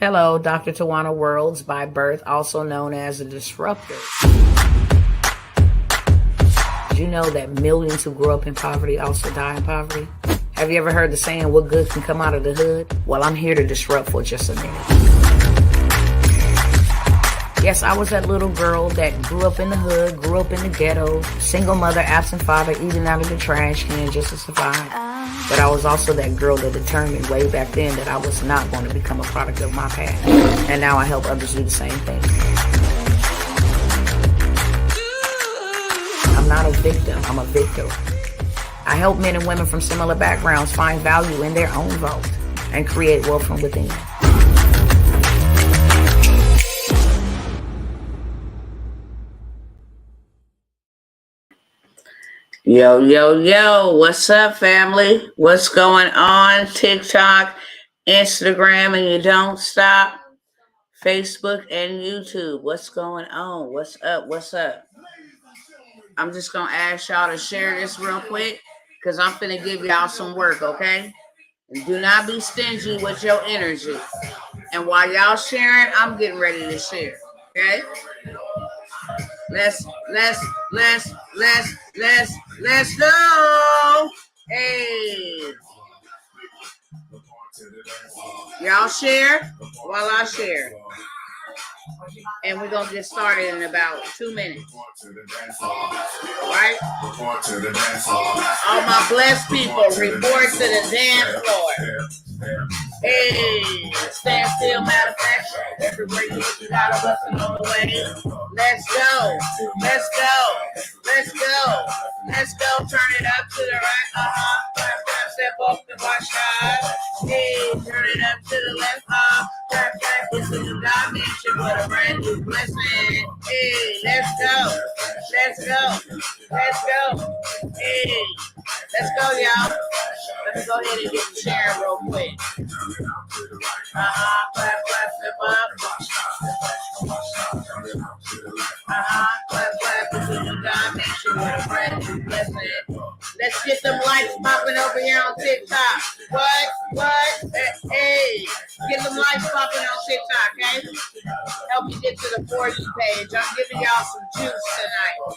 Hello, Dr. Tawana Worlds by birth, also known as a disruptor. Did you know that millions who grew up in poverty also die in poverty? Have you ever heard the saying, what good can come out of the hood? Well, I'm here to disrupt for just a minute. Yes, I was that little girl that grew up in the hood, grew up in the ghetto, single mother, absent father, eating out of the trash can just to survive. But I was also that girl that determined way back then that I was not going to become a product of my past. And now I help others do the same thing. I'm not a victim, I'm a victor. I help men and women from similar backgrounds find value in their own vote and create wealth from within. Yo, yo, yo, what's up, family? What's going on? TikTok, Instagram, and you don't stop. Facebook and YouTube. What's going on? What's up? What's up? I'm just going to ask y'all to share this real quick because I'm finna give y'all some work, okay? And do not be stingy with your energy. And while y'all sharing, I'm getting ready to share, okay? Let's go. Hey. Y'all share while I share. And we're going to get started in about 2 minutes. All right? All my blessed people, report to the dance floor. Hey, stand still, matter of fact. Everywhere you look, you got a blessing on the way. Let's go. Let's go. Let's go. Let's go. Turn it up to the right. Step up to my side. Hey, turn it up to the left. This is a dimension with a brand new blessing. Hey, let's go. Let's go. Let's go. Hey, let's go, y'all. Let me go ahead and get the share real quick. Clap, clap, step up. Clap, clap, this is a dimension with a brand new blessing. Let's get them lights popping over here on TikTok. What? Hey, get them lights popping on TikTok, okay? Help you get to the For You page. I'm giving y'all some juice tonight. All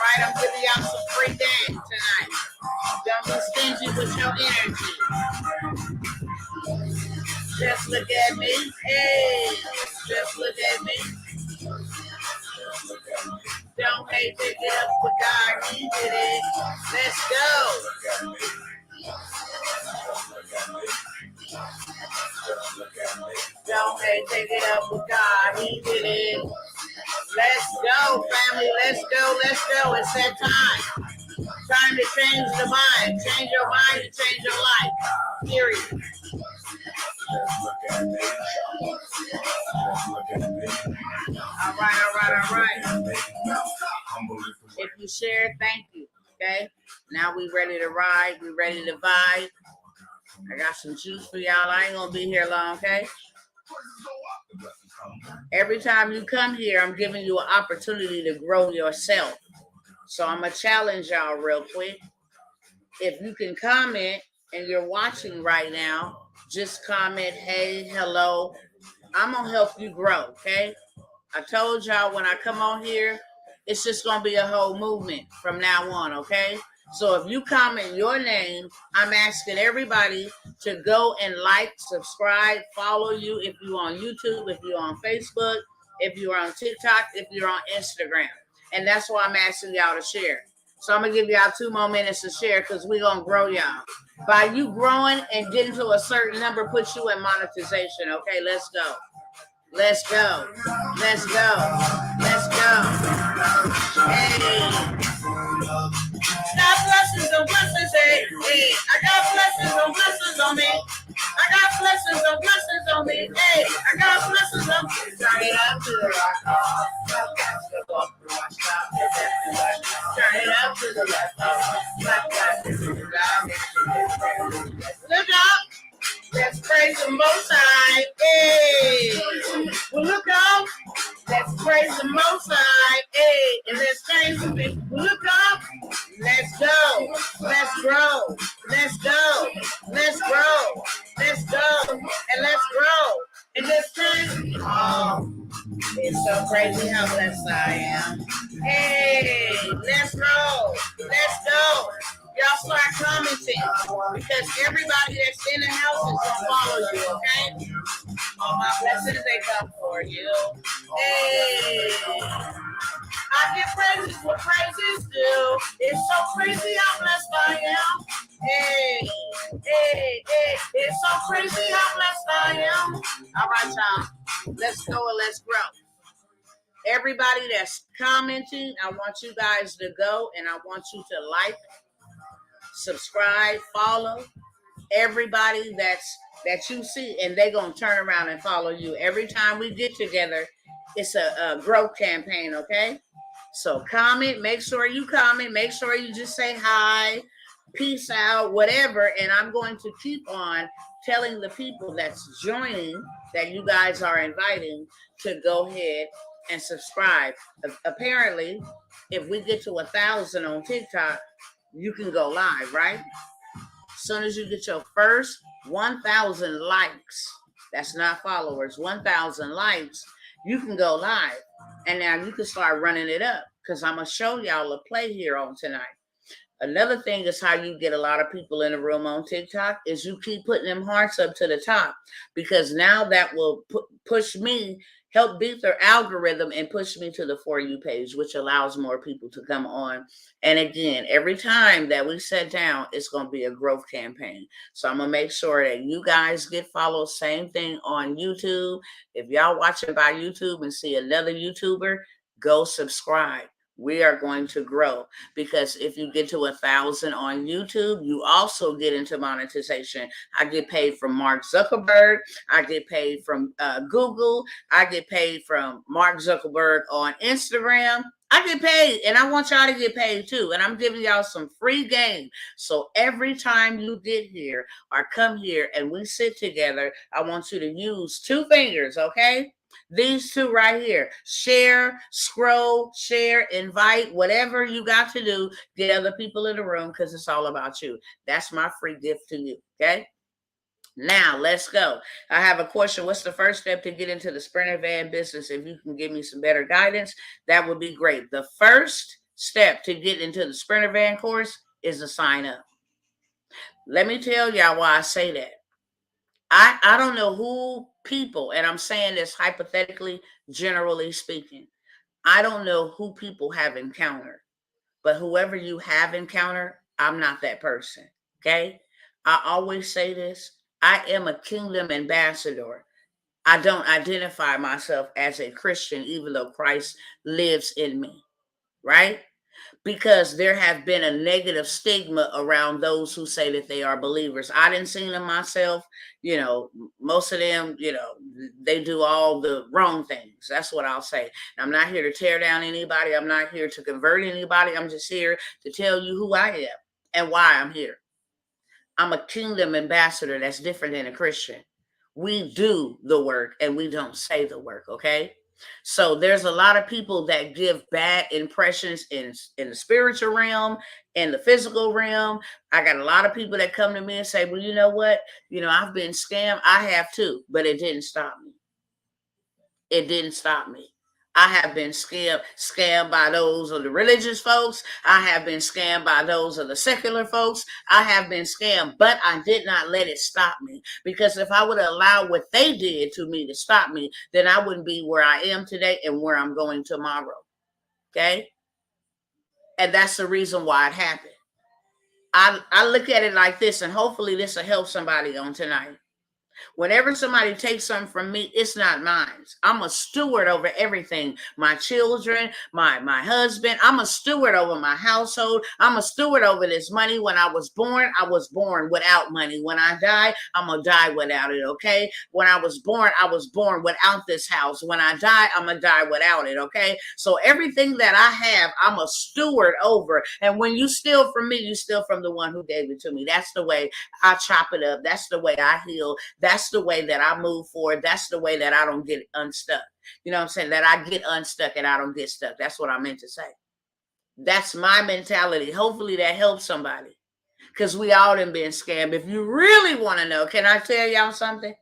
right, I'm giving y'all some free dance tonight. Don't be stingy with your energy. Just look at me. Hey, just look at me. Don't hate, pick it up with God, He did it. Let's go. Don't hate, take it up with God, He did it. Let's go, family. Let's go. Let's go. It's that time. Time to change the mind. Change your mind and change your life. Period. All right. If you share, thank you. Okay. Now we ready to ride. We ready to vibe. I got some juice for y'all. I ain't gonna be here long, okay? Every time you come here, I'm giving you an opportunity to grow yourself. So I'm gonna challenge y'all real quick. If you can comment and you're watching right now, just comment, hey, hello. I'm gonna help you grow, okay? I told y'all when I come on here, it's just gonna be a whole movement from now on, okay? So if you comment your name, I'm asking everybody to go and like, subscribe, follow you if you're on YouTube, if you're on Facebook, if you're on TikTok, if you're on Instagram. And that's why I'm asking y'all to share. So I'm going to give y'all 2 more minutes to share because we're going to grow y'all. By you growing and getting to a certain number puts you in monetization. Okay, let's go. Let's go. Let's go. Let's go. Hey. Got blessings and blessings, hey. I got blessings and blessings on me. I got blessings and blessings on me. Hey, I got blessings on me. Turn it up to the right. Turn it up to the left. Look up. Let's praise the Most High. Hey. Well, look up. Let's praise the Most High. Hey. And let's change the people. Look up. Let's go. Let's grow. Let's go. Let's grow. Let's go. And let's grow. And let's because everybody that's in the house is going to follow you, okay? All my blessings, they come for you. Hey. I get praises what praises do. It's so crazy how blessed I am. Hey, hey, hey. It's so crazy how blessed I am. All right, y'all. Let's go and let's grow. Everybody that's commenting, I want you guys to go and I want you to like, subscribe, follow everybody that you see, and they're going to turn around and follow you. Every time we get together, it's a growth campaign, okay? So comment, make sure you comment, make sure you just say hi, peace out, whatever, and I'm going to keep on telling the people that's joining that you guys are inviting to go ahead and subscribe. Apparently, if we get to 1,000 on TikTok, you can go live, right? As soon as you get your first 1,000 likes, that's not followers, 1,000 likes, you can go live. And now you can start running it up because I'm going to show y'all a play here on tonight. Another thing is how you get a lot of people in the room on TikTok is you keep putting them hearts up to the top, because now that will push me, help beat their algorithm and push me to the For You page, which allows more people to come on. And again, every time that we sit down, it's going to be a growth campaign. So I'm going to make sure that you guys get followed. Same thing on YouTube. If y'all watching by YouTube and see another YouTuber, go subscribe. We are going to grow, because if you get to 1,000 on YouTube, you also get into monetization. I get paid from Mark Zuckerberg. I get paid from Google. I get paid from Mark Zuckerberg on Instagram. I get paid, and I want y'all to get paid too. And I'm giving y'all some free game. So every time you get here or come here and we sit together, I want you to use 2 fingers, okay? These 2 right here. Share, scroll, share, invite, whatever you got to do. Get other people in the room, because it's all about you. That's my free gift to you, okay? Now, let's go. I have a question. What's the first step to get into the Sprinter van business? If you can give me some better guidance, that would be great. The first step to get into the Sprinter van course is to sign up. Let me tell y'all why I say that. I don't know who people, and I'm saying this hypothetically, generally speaking, I don't know who people have encountered, but whoever you have encountered, I'm not that person, okay? I always say this. I am a kingdom ambassador. I don't identify myself as a Christian, even though Christ lives in me, right? Because there have been a negative stigma around those who say that they are believers. I didn't see them myself. Most of them, they do all the wrong things. That's what I'll say. I'm not here to tear down anybody. I'm not here to convert anybody. I'm just here to tell you who I am and why I'm here. I'm a kingdom ambassador. That's different than a Christian. We do the work and we don't say the work, okay? So there's a lot of people that give bad impressions in the spiritual realm, in the physical realm. I got a lot of people that come to me and say, well, you know what? I've been scammed. I have too, but it didn't stop me. It didn't stop me. I have been scammed by those of the religious folks. I have been scammed by those of the secular folks. I have been scammed, but I did not let it stop me. Because if I would allow what they did to me to stop me, then I wouldn't be where I am today and where I'm going tomorrow. Okay? And that's the reason why it happened. I look at it like this, and hopefully this will help somebody on tonight. Whenever somebody takes something from me, it's not mine. I'm a steward over everything. My children, my husband. I'm a steward over my household. I'm a steward over this money. When I was born without money. When I die, I'm going to die without it, okay? When I was born without this house. When I die, I'm going to die without it, okay? So everything that I have, I'm a steward over. And when you steal from me, you steal from the one who gave it to me. That's the way I chop it up. That's the way I heal. That's the way that I move forward. That's the way that I don't get unstuck. You know what I'm saying? That I get unstuck and I don't get stuck. That's what I meant to say. That's my mentality. Hopefully that helps somebody. Because we all done been scammed. If you really want to know, can I tell y'all something?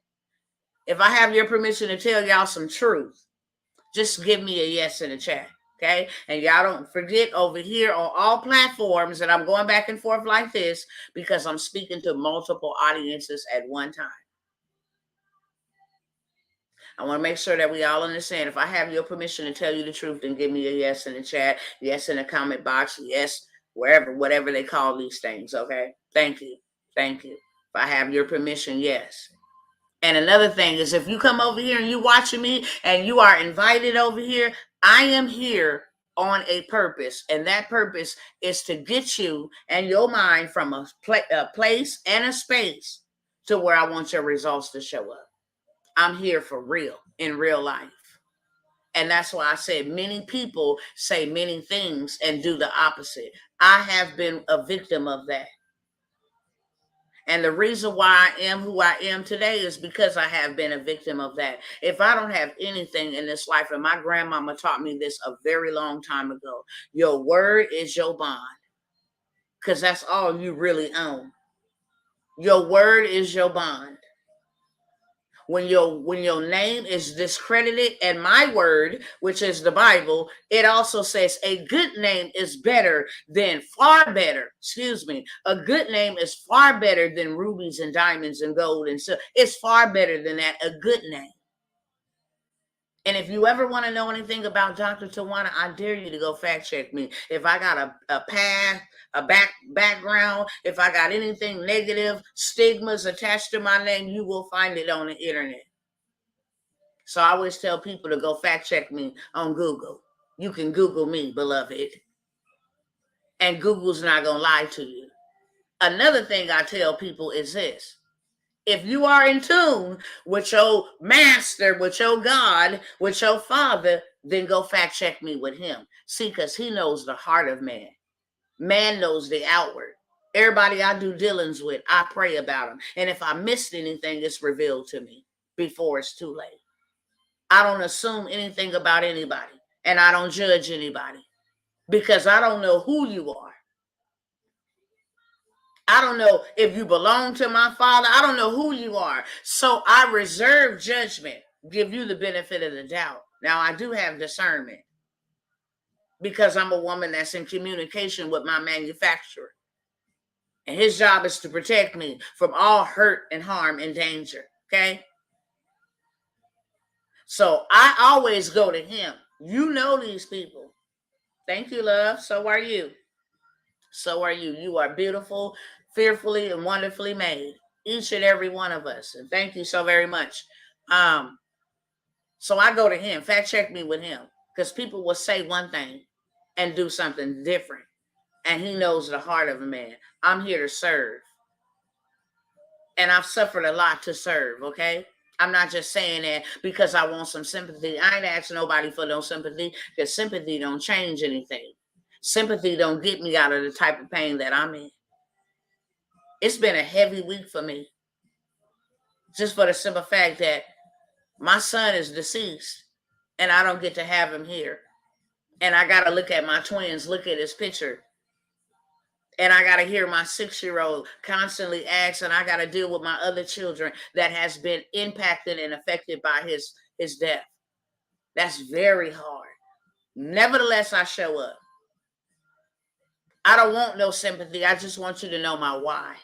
If I have your permission to tell y'all some truth, just give me a yes in the chat. Okay, and y'all don't forget over here on all platforms that I'm going back and forth like this because I'm speaking to multiple audiences at one time. I want to make sure that we all understand. If I have your permission to tell you the truth, then give me a yes in the chat, yes in the comment box, yes, wherever, whatever they call these things. Okay. Thank you. Thank you. If I have your permission, yes. And another thing is if you come over here and you watching me and you are invited over here, I am here on a purpose. And that purpose is to get you and your mind from a place and a space to where I want your results to show up. I'm here for real, in real life. And that's why I said many people say many things and do the opposite. I have been a victim of that. And the reason why I am who I am today is because I have been a victim of that. If I don't have anything in this life, and my grandmama taught me this a very long time ago, your word is your bond. Because that's all you really own. Your word is your bond. When your name is discredited, and my word, which is the Bible, it also says a good name is far better. Excuse me. A good name is far better than rubies and diamonds and gold and silver. It's far better than that. A good name. And if you ever want to know anything about Dr. Tawana, I dare you to go fact check me. If I got a path, a background, if I got anything negative, stigmas attached to my name, you will find it on the internet. So I always tell people to go fact check me on Google. You can Google me, beloved. And Google's not going to lie to you. Another thing I tell people is this. If you are in tune with your master, with your God, with your Father, then go fact check me with him. See, because he knows the heart of man. Man knows the outward. Everybody I do dealings with, I pray about them. And if I missed anything, it's revealed to me before it's too late. I don't assume anything about anybody. And I don't judge anybody. Because I don't know who you are. I don't know if you belong to my Father. I don't know who you are. So I reserve judgment, give you the benefit of the doubt. Now, I do have discernment because I'm a woman that's in communication with my manufacturer. And his job is to protect me from all hurt and harm and danger. Okay? So I always go to him. You know these people. Thank you, love. So are you. So are you. You are beautiful, fearfully and wonderfully made. Each and every one of us. And thank you so very much. So I go to him. Fact check me with him. Because people will say one thing and do something different. And he knows the heart of a man. I'm here to serve. And I've suffered a lot to serve, okay? I'm not just saying that because I want some sympathy. I ain't asking nobody for no sympathy because sympathy don't change anything. Sympathy don't get me out of the type of pain that I'm in. It's been a heavy week for me. Just for the simple fact that my son is deceased and I don't get to have him here. And I got to look at my twins, look at his picture. And I got to hear my 6-year-old constantly ask, and I got to deal with my other children that has been impacted and affected by his death. That's very hard. Nevertheless, I show up. I don't want no sympathy. I just want you to know my why.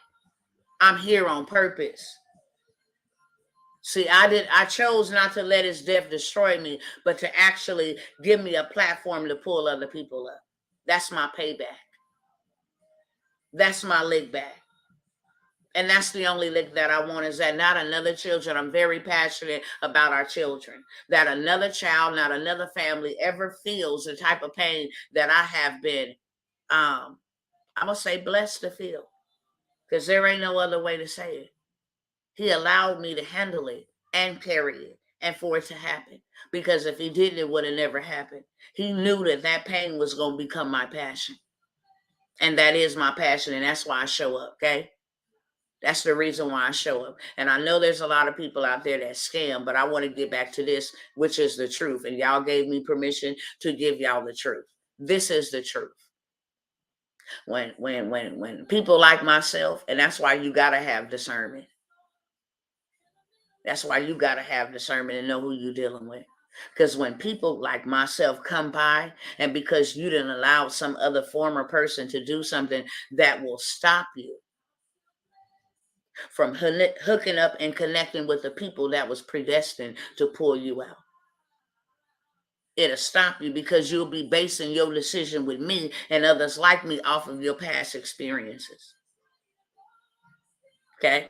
I'm here on purpose. See, I chose not to let his death destroy me, but to actually give me a platform to pull other people up. That's my payback. That's my lick back. And that's the only lick that I want, is that not another children. I'm very passionate about our children. That another child, not another family ever feels the type of pain that I have been, I'm going to say blessed to feel. Because there ain't no other way to say it. He allowed me to handle it and carry it and for it to happen. Because if he didn't, it would have never happened. He knew that that pain was going to become my passion. And that is my passion. And that's why I show up, okay? That's the reason why I show up. And I know there's a lot of people out there that scam, but I want to get back to this, which is the truth. And y'all gave me permission to give y'all the truth. This is the truth. When people like myself, and that's why you got to have discernment. That's why you got to have discernment and know who you're dealing with. Because when people like myself come by, and because you didn't allow some other former person to do something that will stop you from hooking up and connecting with the people that was predestined to pull you out. It'll stop you because you'll be basing your decision with me and others like me off of your past experiences. Okay?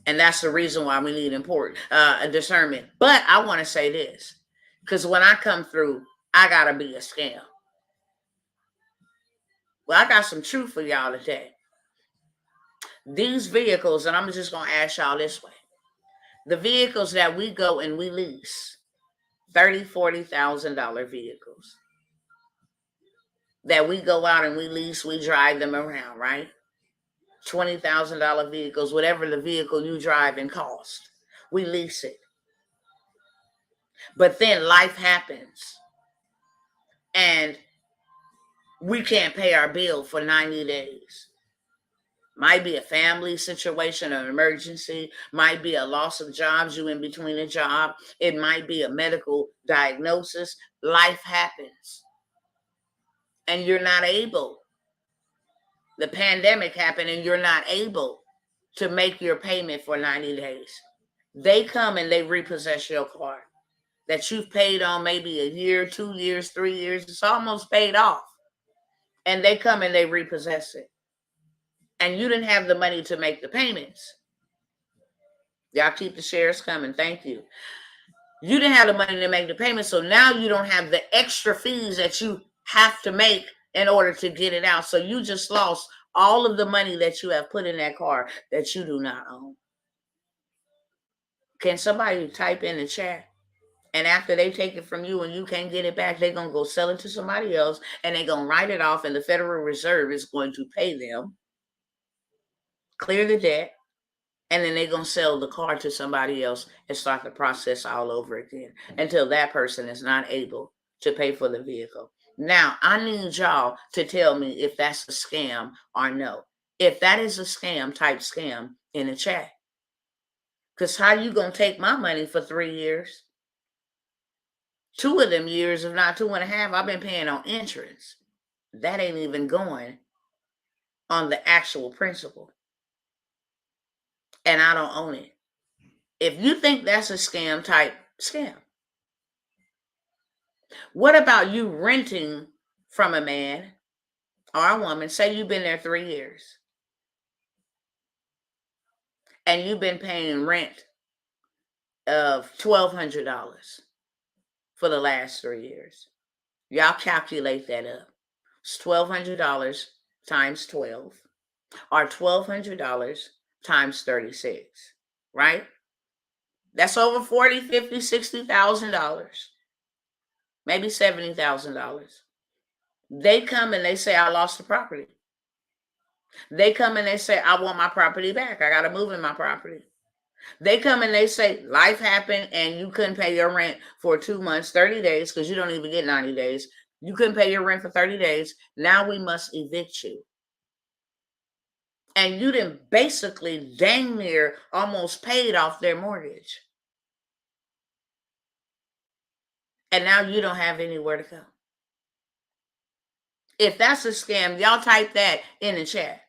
And that's the reason why we need a discernment. But I want to say this, because when I come through, I got to be a scam. Well, I got some truth for y'all today. These vehicles, and I'm just going to ask y'all this way. The vehicles that we go and we lease, $30,000, $40,000 vehicles that we go out and we lease, we drive them around, right? $20,000 vehicles, whatever the vehicle you drive and cost, we lease it. But then life happens and we can't pay our bill for 90 days. Might be a family situation, an emergency, might be a loss of jobs, you in between a job. It might be a medical diagnosis. Life happens. And you're not able. The pandemic happened and you're not able to make your payment for 90 days. They come and they repossess your car that you've paid on maybe a year, 2 years, 3 years. It's almost paid off. And they come and they repossess it. And you didn't have the money to make the payments. Y'all keep the shares coming. Thank you. You didn't have the money to make the payments, so now you don't have the extra fees that you have to make in order to get it out. So you just lost all of the money that you have put in that car that you do not own. Can somebody type in the chat? And after they take it from you and you can't get it back, they're going to go sell it to somebody else and they're going to write it off and the Federal Reserve is going to pay them, clear the debt, and then they're going to sell the car to somebody else and start the process all over again until that person is not able to pay for the vehicle. Now, I need y'all to tell me if that's a scam or no. If that is a scam, type scam in the chat. Because how you going to take my money for 3 years? 2 of them years, if not 2.5, I've been paying on insurance. That ain't even going on the actual principal. And I don't own it. If you think that's a scam, type scam. What about you renting from a man or a woman? Say you've been there 3 years and you've been paying rent of $1,200 for the last 3 years. Y'all calculate that up. It's $1,200 times 12 or $1,200 times 36, right? That's over $40,000, $50,000, $60,000, maybe $70,000. They come and they say, I lost the property. They come and they say, I want my property back. I got to move in my property. They come and they say, life happened and you couldn't pay your rent for 2 months, 30 days, because you don't even get 90 days. You couldn't pay your rent for 30 days. Now we must evict you. And you didn't basically dang near almost paid off their mortgage. And now you don't have anywhere to go. If that's a scam, y'all type that in the chat.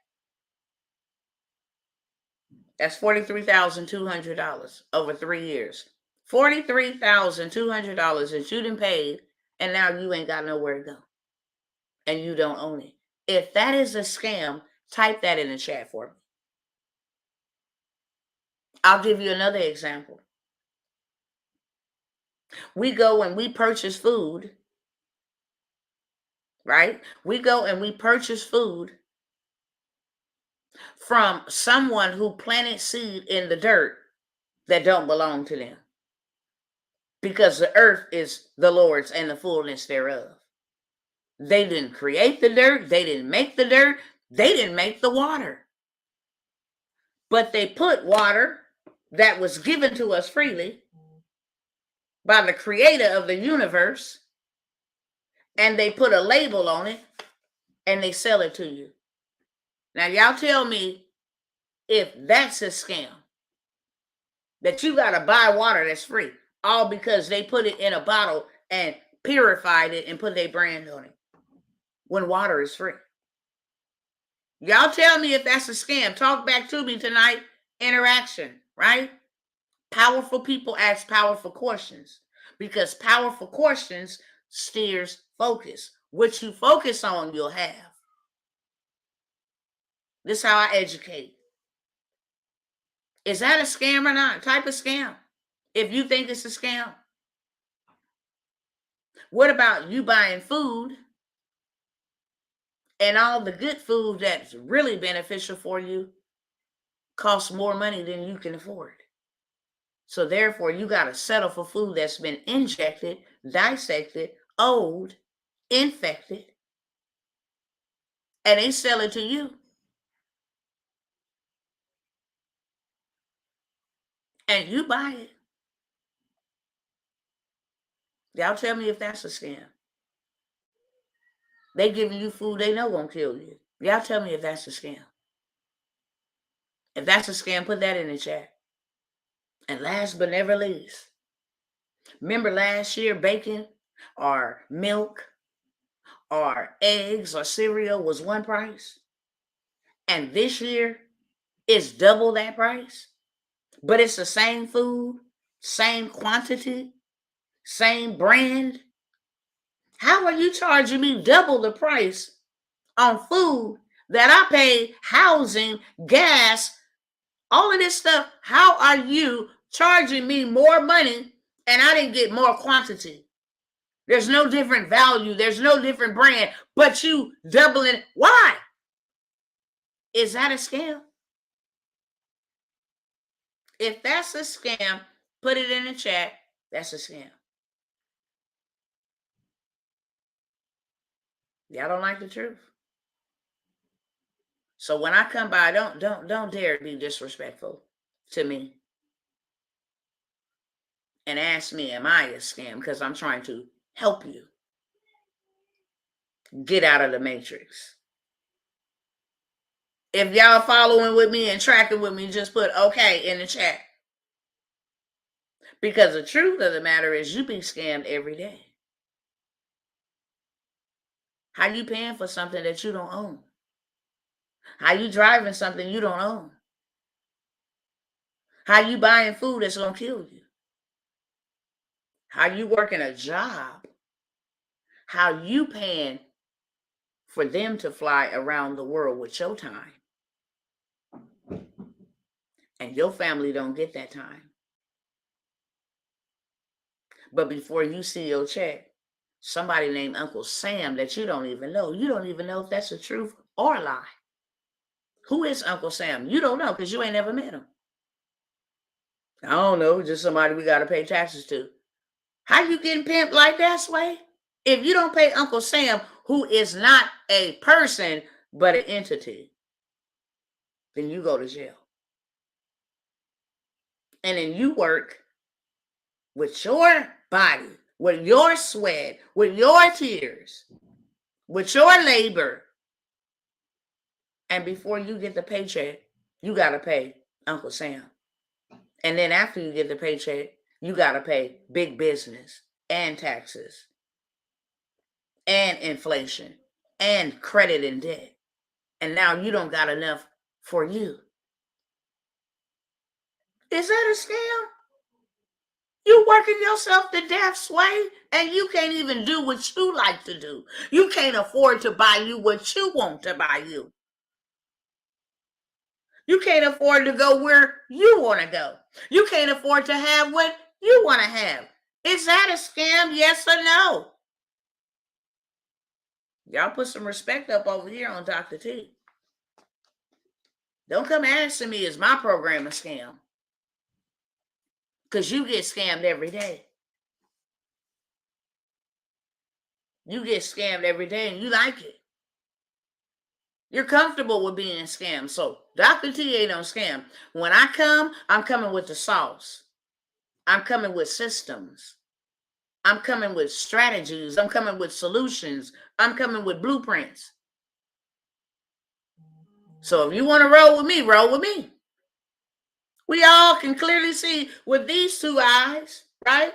That's $43,200 over 3 years. $43,200 that you done paid, and now you ain't got nowhere to go. And you don't own it. If that is a scam, type that in the chat for me. I'll give you another example. We go and we purchase food, right? We go and we purchase food from someone who planted seed in the dirt that don't belong to them. Because the earth is the Lord's and the fullness thereof. They didn't create the dirt. They didn't make the dirt. They didn't make the water. But they put water that was given to us freely by the creator of the universe, and they put a label on it, and they sell it to you. Now, y'all tell me if that's a scam, that you got to buy water that's free. All because they put it in a bottle and purified it and put their brand on it when water is free. Y'all tell me if that's a scam. Talk back to me tonight. Interaction, right? Powerful people ask powerful questions because powerful questions steers focus. What you focus on, you'll have. This is how I educate. Is that a scam or not? Type of scam. If you think it's a scam. What about you buying food and all the good food that's really beneficial for you costs more money than you can afford? So therefore, you got to settle for food that's been injected, dissected, old, infected, and they sell it to you. And you buy it. Y'all tell me if that's a scam. They giving you food they know won't kill you. Y'all tell me if that's a scam. If that's a scam, put that in the chat. And last but never least, remember last year bacon or milk or eggs or cereal was one price? And this year it's double that price? But it's the same food, same quantity, same brand. How are you charging me double the price on food that I pay housing, gas, all of this stuff? How are you charging me more money and I didn't get more quantity? There's no different value. There's no different brand, but you doubling. Why? Is that a scam? If that's a scam, put it in the chat. That's a scam. Y'all don't like the truth. So when I come by, don't dare be disrespectful to me and ask me, am I a scam? Because I'm trying to help you get out of the matrix. If y'all following with me and tracking with me, just put okay in the chat. Because the truth of the matter is you be scammed every day. How you paying for something that you don't own? How you driving something you don't own? How you buying food that's going to kill you? How you working a job? How you paying for them to fly around the world with your time? And your family don't get that time. But before you see your check, somebody named Uncle Sam that you don't even know if that's the truth or a lie. Who is Uncle Sam? You don't know because you ain't never met him. I don't know, just somebody we got to pay taxes to. How you getting pimped like that, Sway? If you don't pay Uncle Sam, who is not a person but an entity, then you go to jail. And then you work with your body, with your sweat, with your tears, with your labor. And before you get the paycheck, you got to pay Uncle Sam. And then after you get the paycheck, you got to pay big business and taxes and inflation and credit and debt. And now you don't got enough for you. Is that a scam? You working yourself to death, Sway, and you can't even do what you like to do. You can't afford to buy you what you want to buy you. You can't afford to go where you want to go. You can't afford to have what you want to have. Is that a scam? Yes or no? Y'all put some respect up over here on Dr. T. Don't come asking me, is my program a scam? Because you get scammed every day. You get scammed every day and you like it. You're comfortable with being scammed. So Dr. T ain't no scam. When I come, I'm coming with the sauce. I'm coming with systems. I'm coming with strategies. I'm coming with solutions. I'm coming with blueprints. So if you want to roll with me, roll with me. We all can clearly see with these two eyes right?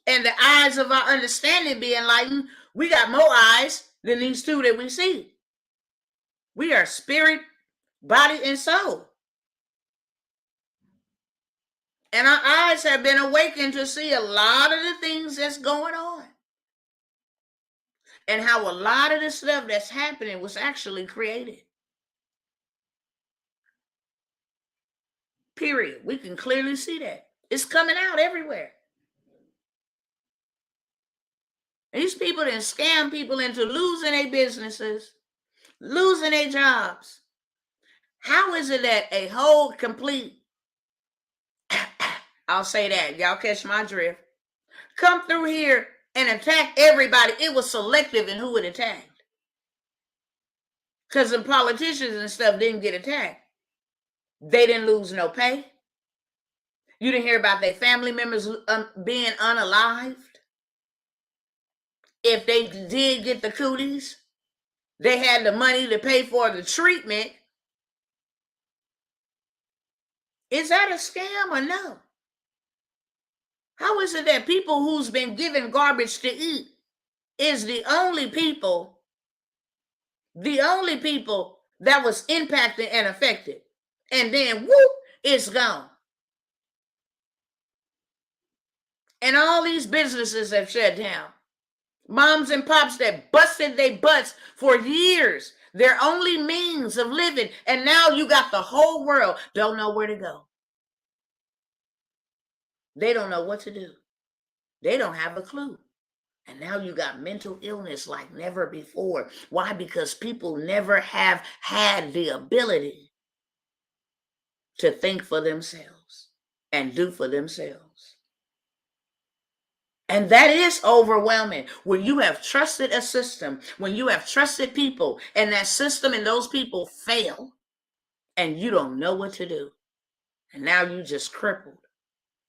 And the eyes of our understanding be enlightened. We got more eyes than these two that we see. We are spirit, body, and soul. And our eyes have been awakened to see a lot of the things that's going on. And how a lot of the stuff that's happening was actually created. Period. We can clearly see that. It's coming out everywhere. These people that scam people into losing their businesses, losing their jobs. How is it that a whole complete, I'll say that, y'all catch my drift, come through here and attack everybody? It was selective in who it attacked. Because the politicians and stuff didn't get attacked. They didn't lose no pay. You didn't hear about their family members being unalived. If they did get the cooties, they had the money to pay for the treatment. Is that a scam or no? How is it that people who's been given garbage to eat is the only people that was impacted and affected? And then whoop, it's gone. And all these businesses have shut down. Moms and pops that busted their butts for years, their only means of living. And now you got the whole world don't know where to go. They don't know what to do. They don't have a clue. And now you got mental illness like never before. Why? Because people never have had the ability to think for themselves and do for themselves. And that is overwhelming. When you have trusted a system, when you have trusted people, and that system and those people fail, and you don't know what to do. And now you just crippled.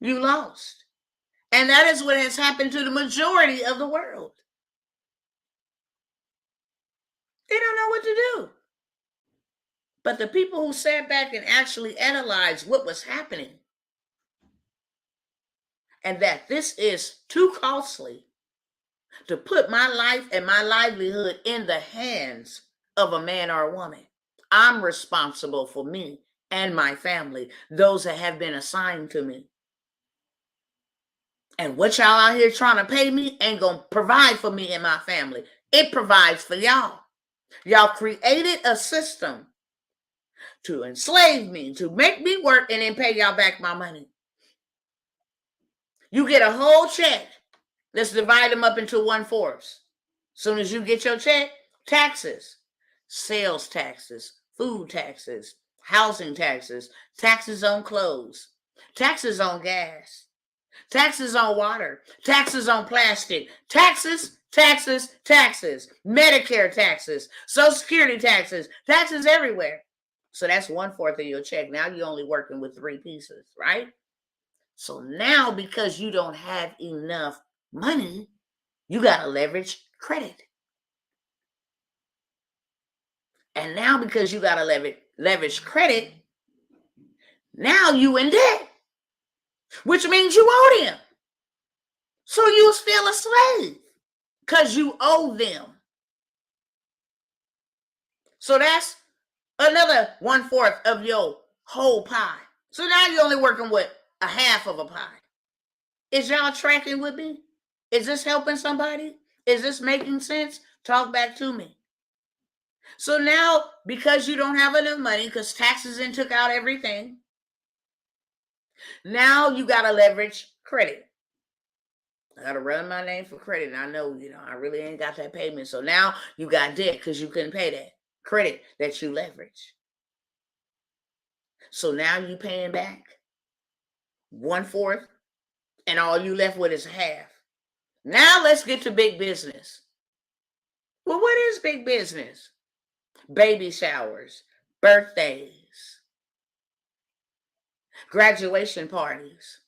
You lost. And that is what has happened to the majority of the world. They don't know what to do. But the people who sat back and actually analyzed what was happening, and that this is too costly to put my life and my livelihood in the hands of a man or a woman. I'm responsible for me and my family, those that have been assigned to me. And what y'all out here trying to pay me ain't going to provide for me and my family. It provides for y'all. Y'all created a system to enslave me, to make me work and then pay y'all back my money. You get a whole check. Let's divide them up into 1/4. As soon as you get your check, taxes, sales taxes, food taxes, housing taxes, taxes on clothes, taxes on gas, taxes on water, taxes on plastic, taxes, taxes, taxes, Medicare taxes, Social Security taxes, taxes everywhere. So that's 1/4 of your check. Now you're only working with 3 pieces, right? So now, because you don't have enough money, you got to leverage credit. And now, because you got to leverage credit, now you in debt, which means you owe them. So you're still a slave because you owe them. So that's another 1/4 of your whole pie. So now you're only working with a half of a pie. Is y'all tracking with me? Is this helping somebody? Is this making sense? Talk back to me. So now, because you don't have enough money, because taxes and took out everything, now you got to leverage credit. I got to run my name for credit. And I know, I really ain't got that payment. So now you got debt because you couldn't pay that credit that you leverage. So now you paying back 1/4 and all you left with is half. Now let's get to big business. Well, what is big business? Baby showers, birthdays, graduation parties,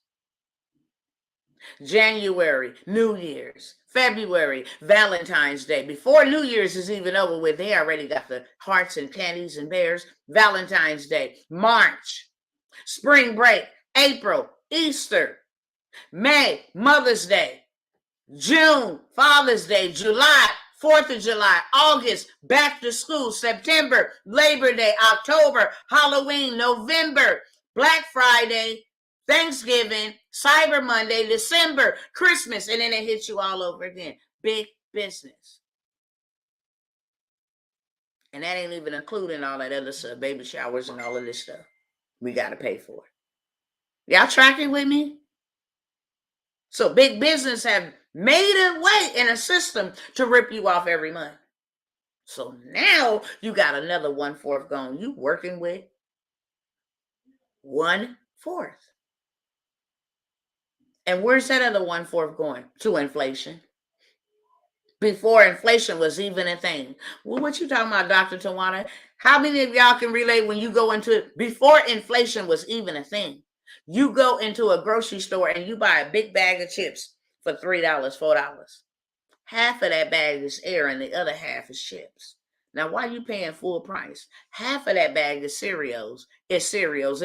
January, New Year's, February, Valentine's Day. Before New Year's is even over with, they already got the hearts and candies and bears. Valentine's Day, March, spring break, April, Easter, May, Mother's Day. June, Father's Day. July, 4th of July. August, back to school. September, Labor Day. October, Halloween. November, Black Friday. Thanksgiving, Cyber Monday. December, Christmas. And then it hits you all over again. Big business. And that ain't even including all that other stuff, baby showers and all of this stuff we got to pay for. Y'all tracking with me? So big business have made a way in a system to rip you off every month. So now you got another 1/4 gone. You working with 1/4. And where's that other 1/4 going? To inflation. Before inflation was even a thing. Well, what you talking about, Dr. Tawana? How many of y'all can relate when you go into it? Before inflation was even a thing, you go into a grocery store and you buy a big bag of chips for $3, $4. Half of that bag is air and the other half is chips. Now, why are you paying full price? Half of that bag is cereals, and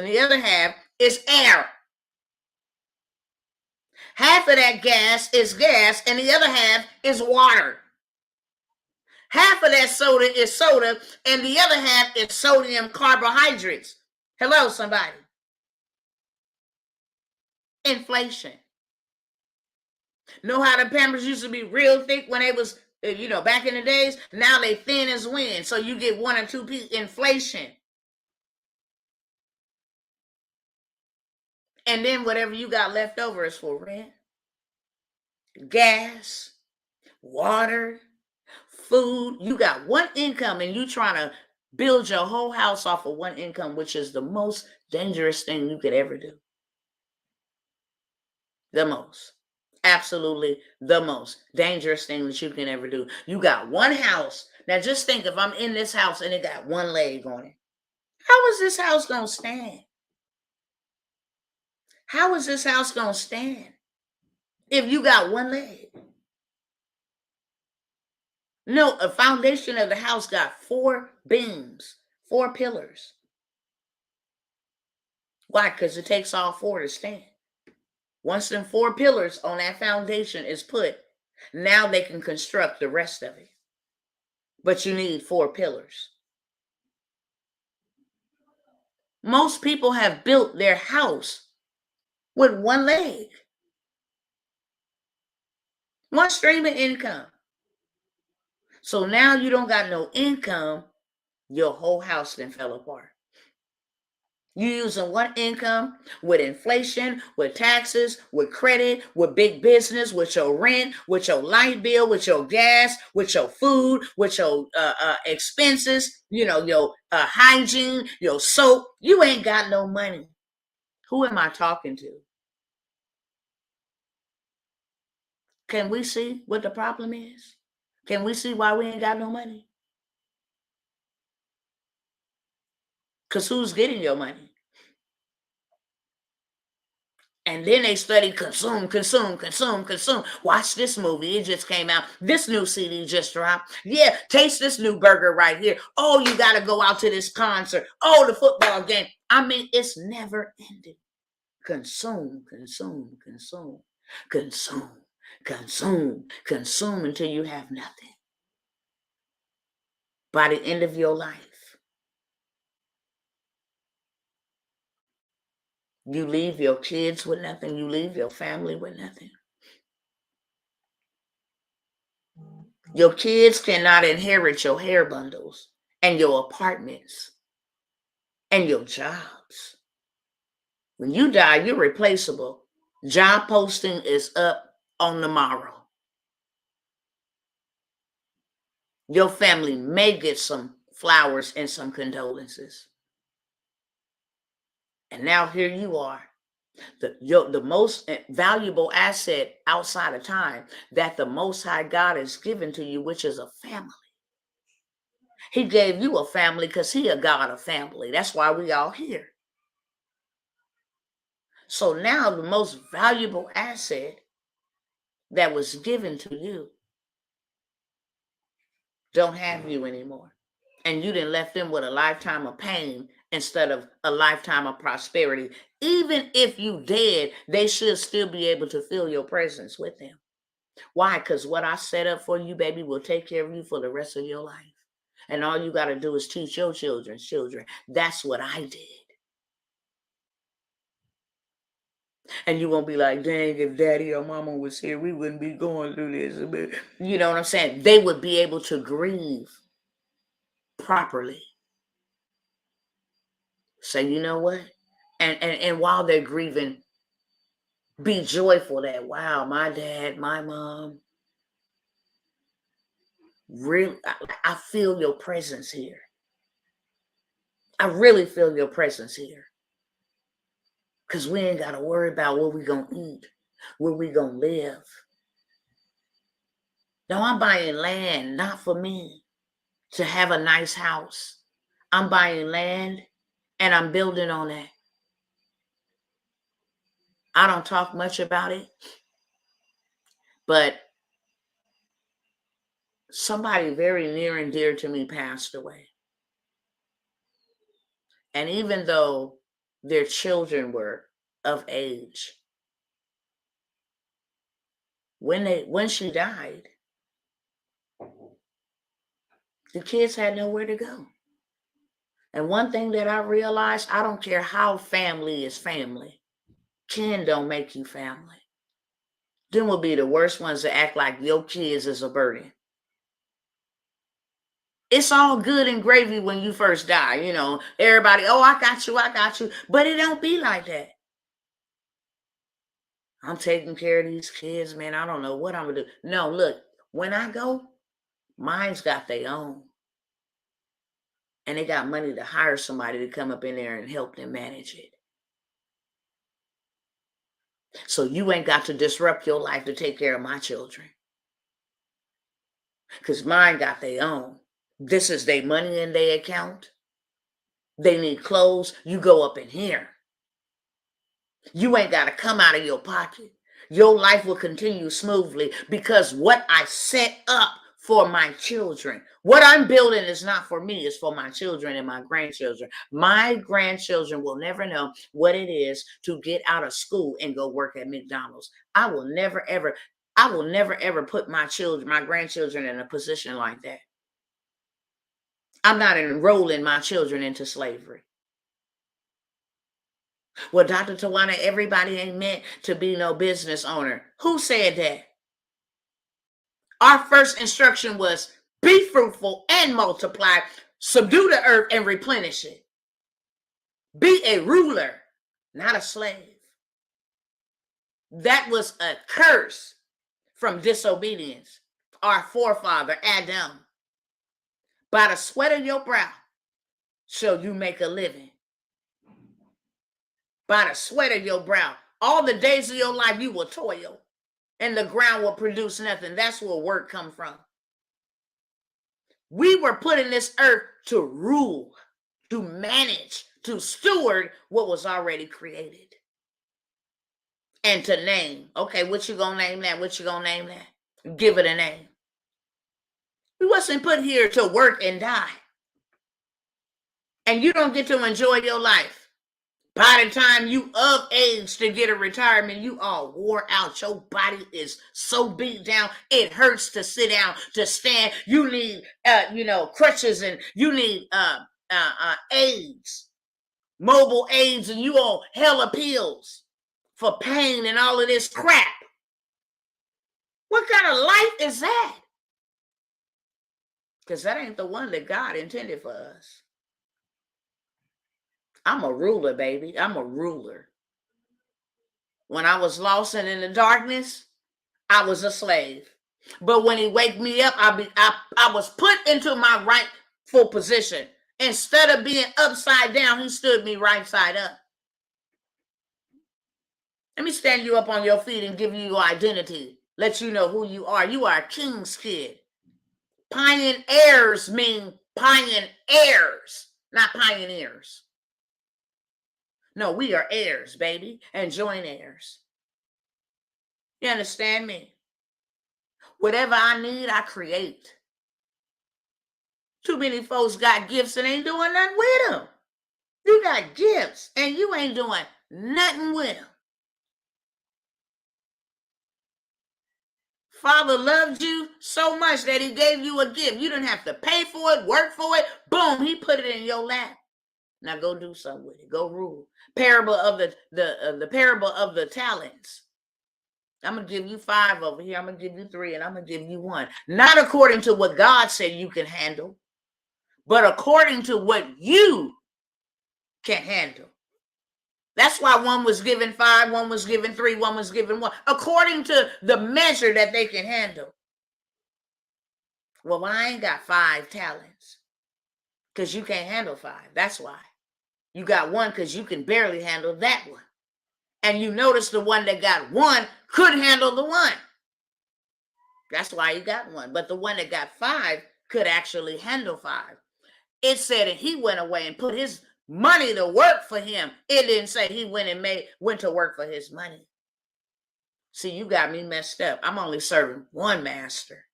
the other half is air. Half of that gas is gas, and the other half is water. Half of that soda is soda, and the other half is sodium carbohydrates. Hello, somebody. Inflation. Know how the Pampers used to be real thick when they was, back in the days? Now they thin as wind, so you get 1 or 2 pieces. Inflation. And then whatever you got left over is for rent, gas, water, food. You got one income and you trying to build your whole house off of one income, which is the most dangerous thing you could ever do. The most. Absolutely the most dangerous thing that you can ever do. You got one house. Now just think, if I'm in this house and it got one leg on it, how is this house going to stand? How is this house going to stand if you got one leg? No, a foundation of the house got 4 beams, 4 pillars. Why? Because it takes all 4 to stand. Once them 4 pillars on that foundation is put, now they can construct the rest of it. But you need 4 pillars. Most people have built their house with one leg, one stream of income. So now you don't got no income, your whole house then fell apart. You using one income with inflation, with taxes, with credit, with big business, with your rent, with your light bill, with your gas, with your food, with your expenses, your hygiene, your soap. You ain't got no money. Who am I talking to? Can we see what the problem is? Can we see why we ain't got no money? Because who's getting your money? And then they study consume. Watch this movie. It just came out. This new CD just dropped. Yeah, taste this new burger right here. Oh, you got to go out to this concert. Oh, the football game. I mean, it's never ending. Consume until you have nothing. By the end of your life, you leave your kids with nothing. You leave your family with nothing. Your kids cannot inherit your hair bundles and your apartments and your jobs. When you die, you're replaceable. Job posting is up on the morrow. Your family may get some flowers and some condolences. And now here you are. The most valuable asset outside of time that the Most High God has given to you, which is a family. He gave you a family because he a God of family. That's why we all here. So now the most valuable asset that was given to you don't have you anymore. And you done left them with a lifetime of pain instead of a lifetime of prosperity. Even if you dead, they should still be able to feel your presence with them. Why? Because what I set up for you, baby, will take care of you for the rest of your life. And all you got to do is teach your children's children. That's what I did. And you won't be like, dang, if daddy or mama was here, we wouldn't be going through this. You know what I'm saying? They would be able to grieve properly. Say, you know what? And while they're grieving, be joyful that, wow, my dad, my mom, really, I feel your presence here. I really feel your presence here. Because we ain't got to worry about what we going to eat, where we going to live. No, I'm buying land, not for me to have a nice house. I'm buying land and I'm building on that. I don't talk much about it, but somebody very near and dear to me passed away. And even though their children were of age, when she died, the kids had nowhere to go. And one thing that I realized, I don't care how family is family. Kin don't make you family. Them will be the worst ones to act like your kids is a burden. It's all good and gravy when you first die, you know. Everybody, oh, I got you. But it don't be like that. I'm taking care of these kids, man. I don't know what I'm gonna do. No, look, when I go, mine's got their own. And they got money to hire somebody to come up in there and help them manage it. So you ain't got to disrupt your life to take care of my children. Because mine got their own. This is their money in their account. They need clothes. You go up in here. You ain't got to come out of your pocket. Your life will continue smoothly because what I set up for my children, what I'm building is not for me, it's for my children and my grandchildren. My grandchildren will never know what it is to get out of school and go work at McDonald's. I will never ever put my grandchildren in a position like that. I'm not enrolling my children into slavery. Well, Dr. Tawana, everybody ain't meant to be no business owner. Who said that? Our first instruction was be fruitful and multiply, subdue the earth and replenish it. Be a ruler, not a slave. That was a curse from disobedience. Our forefather, Adam. By the sweat of your brow shall you make a living. By the sweat of your brow. All the days of your life you will toil. And the ground will produce nothing. That's where work come from. We were put in this earth to rule, to manage, to steward what was already created. And to name. Okay, what you gonna name that? What you gonna name that? Give it a name. We wasn't put here to work and die. And you don't get to enjoy your life. By the time you of age to get a retirement, you all wore out. Your body is so beat down. It hurts to sit down, to stand. You need, crutches, and you need aids, mobile aids, and you on hella pills for pain and all of this crap. What kind of life is that? Because that ain't the one that God intended for us. I'm a ruler, baby. I'm a ruler. When I was lost and in the darkness, I was a slave. But when he wake me up, I was put into my rightful position. Instead of being upside down, he stood me right side up. Let me stand you up on your feet and give you your identity. Let you know who you are. You are a king's kid. Pioneers mean pioneers, not pioneers. No, we are heirs, baby, and joint heirs. You understand me? Whatever I need, I create. Too many folks got gifts and ain't doing nothing with them. You got gifts and you ain't doing nothing with them. Father loved you so much that he gave you a gift. You didn't have to pay for it, work for it. Boom, he put it in your lap. Now go do something with it. Go rule. Parable of the parable of the talents. I'm gonna give you 5 over here. I'm gonna give you 3, and I'm gonna give you 1. Not according to what God said you can handle, but according to what you can handle. That's why one was given 5, one was given 3, one was given 1, according to the measure that they can handle. Well, I ain't got 5 talents because you can't handle 5. That's why. You got 1 because you can barely handle that one. And you notice the one that got 1 could handle the 1. That's why he got 1. But the one that got 5 could actually handle 5. It said that he went away and put his money to work for him. It didn't say he went to work for his money. See, you got me messed up. I'm only serving one master.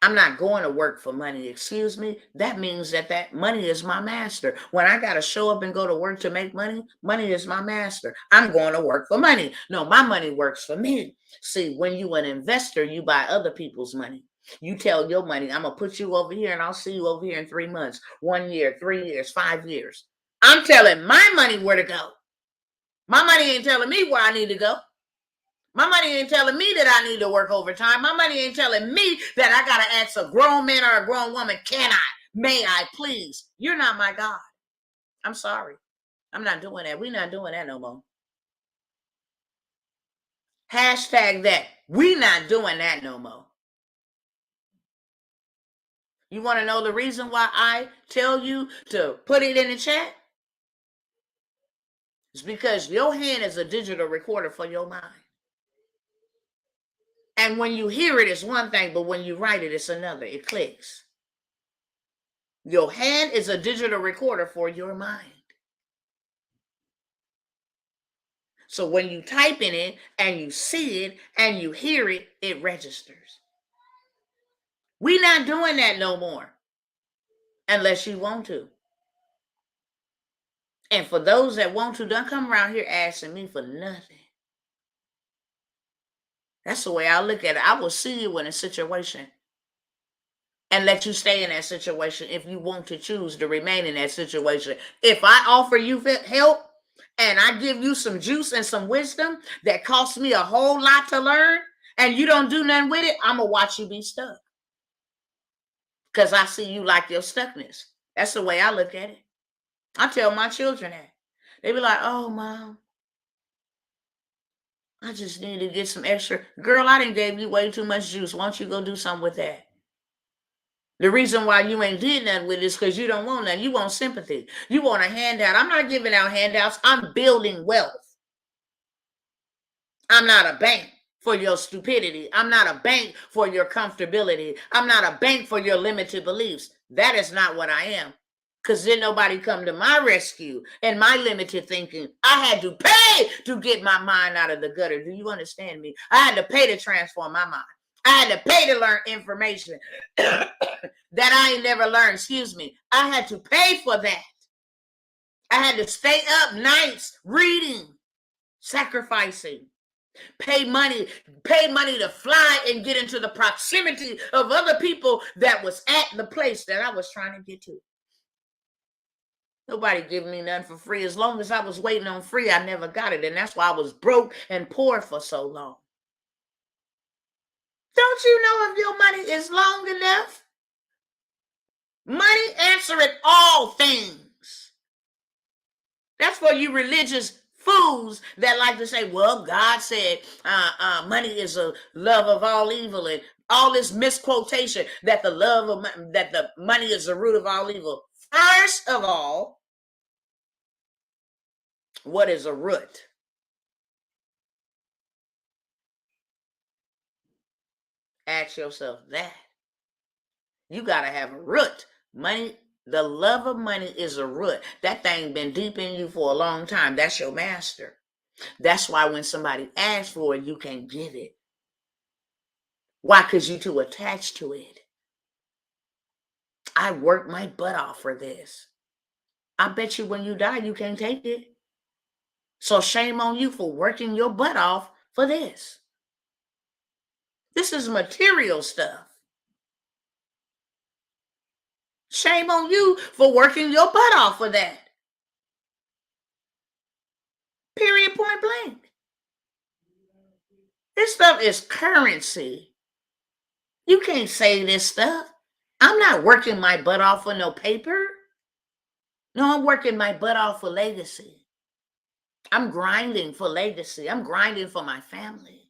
I'm not going to work for money. Excuse me. That means that money is my master. When I got to show up and go to work to make money, money is my master. I'm going to work for money. No, my money works for me. See, when you an investor, you buy other people's money. You tell your money, I'm going to put you over here and I'll see you over here in 3 months, 1 year, 3 years, 5 years. I'm telling my money where to go. My money ain't telling me where I need to go. My money ain't telling me that I need to work overtime. My money ain't telling me that I got to ask a grown man or a grown woman, can I, may I, please? You're not my God. I'm sorry. I'm not doing that. We're not doing that no more. Hashtag that. We're not doing that no more. You want to know the reason why I tell you to put it in the chat? It's because your hand is a digital recorder for your mind. And when you hear it, it's one thing, but when you write it, it's another. It clicks. Your hand is a digital recorder for your mind. So when you type in it and you see it and you hear it, it registers. We're not doing that no more unless you want to. And for those that want to, don't come around here asking me for nothing. That's the way I look at it. I will see you in a situation and let you stay in that situation if you want to choose to remain in that situation. If I offer you help and I give you some juice and some wisdom that costs me a whole lot to learn and you don't do nothing with it, I'm going to watch you be stuck. Because I see you like your stuckness. That's the way I look at it. I tell my children that. They be like, oh, Mom, I just need to get some extra. Girl, I done gave you way too much juice. Why don't you go do something with that? The reason why you ain't did nothing with it is because you don't want nothing. You want sympathy. You want a handout. I'm not giving out handouts. I'm building wealth. I'm not a bank for your stupidity. I'm not a bank for your comfortability. I'm not a bank for your limited beliefs. That is not what I am. Because then nobody come to my rescue and my limited thinking. I had to pay to get my mind out of the gutter. Do you understand me? I had to pay to transform my mind. I had to pay to learn information that I ain't never learned. Excuse me. I had to pay for that. I had to stay up nights reading, sacrificing, pay money to fly and get into the proximity of other people that was at the place that I was trying to get to. Nobody giving me nothing for free. As long as I was waiting on free, I never got it. And that's why I was broke and poor for so long. Don't you know if your money is long enough? Money answereth all things. That's for you religious fools that like to say, well, God said money is a love of all evil, and all this misquotation that the money is the root of all evil. First of all, what is a root? Ask yourself that. You got to have a root. Money, the love of money is a root. That thing been deep in you for a long time. That's your master. That's why when somebody asks for it, you can't give it. Why? Because you're too attached to it. I worked my butt off for this. I bet you when you die, you can't take it. So shame on you for working your butt off for this. This is material stuff. Shame on you for working your butt off for that. Period, point blank. This stuff is currency. You can't say this stuff. I'm not working my butt off for no paper. No, I'm working my butt off for legacy. I'm grinding for legacy. I'm grinding for my family.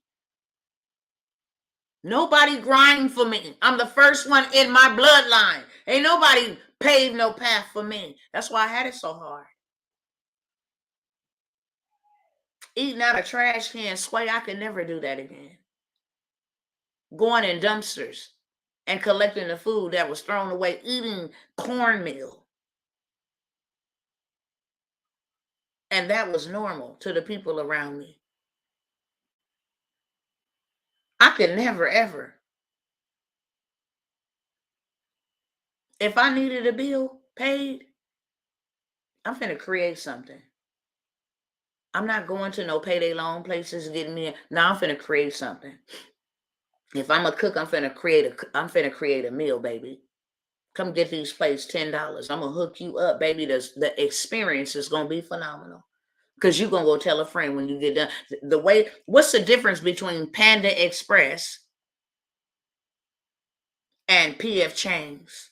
Nobody grind for me. I'm the first one in my bloodline. Ain't nobody paved no path for me. That's why I had it so hard. Eating out of trash can, Sway, I could never do that again. Going in dumpsters and collecting the food that was thrown away, eating cornmeal. And that was normal to the people around me. I could never, ever. If I needed a bill paid, I'm finna create something. I'm not going to no payday loan places getting me. Now I'm finna create something. If I'm a cook, I'm finna create a meal, baby. Come get these plates, $10. I'm gonna hook you up, baby. The experience is gonna be phenomenal. Because you're gonna go tell a friend when you get done. What's the difference between Panda Express and PF Chang's?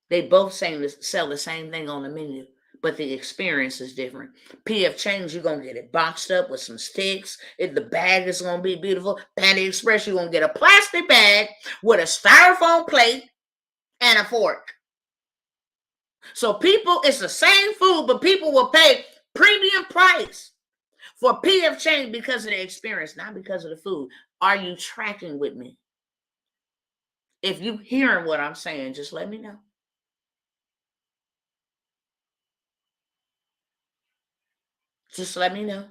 They both sell the same thing on the menu, but the experience is different. PF Chang's, you're gonna get it boxed up with some sticks. The bag is gonna be beautiful. Panda Express, you're gonna get a plastic bag with a styrofoam plate and a fork. So people, it's the same food, but people will pay premium price for PF Chang's because of the experience, not because of the food. Are you tracking with me? If you hearing what I'm saying, just let me know. Just let me know.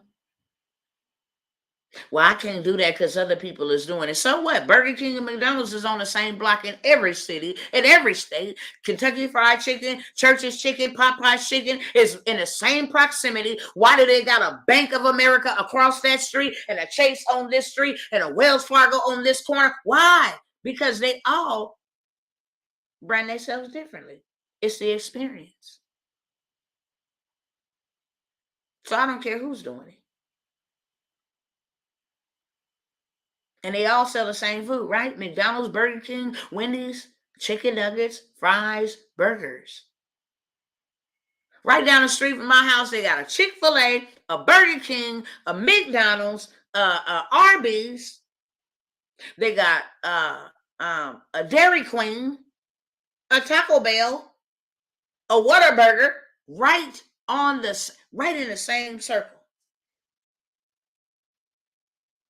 Well, I can't do that because other people is doing it. So what? Burger King and McDonald's is on the same block in every city, in every state. Kentucky Fried Chicken, Church's Chicken, Popeye's Chicken is in the same proximity. Why do they got a Bank of America across that street and a Chase on this street and a Wells Fargo on this corner? Why? Because they all brand themselves differently. It's the experience. So I don't care who's doing it. And they all sell the same food, right? McDonald's, Burger King, Wendy's, chicken nuggets, fries, burgers. Right down the street from my house, they got a Chick-fil-A, a Burger King, a McDonald's, Arby's. They got a Dairy Queen, a Taco Bell, a Whataburger, right in the same circle.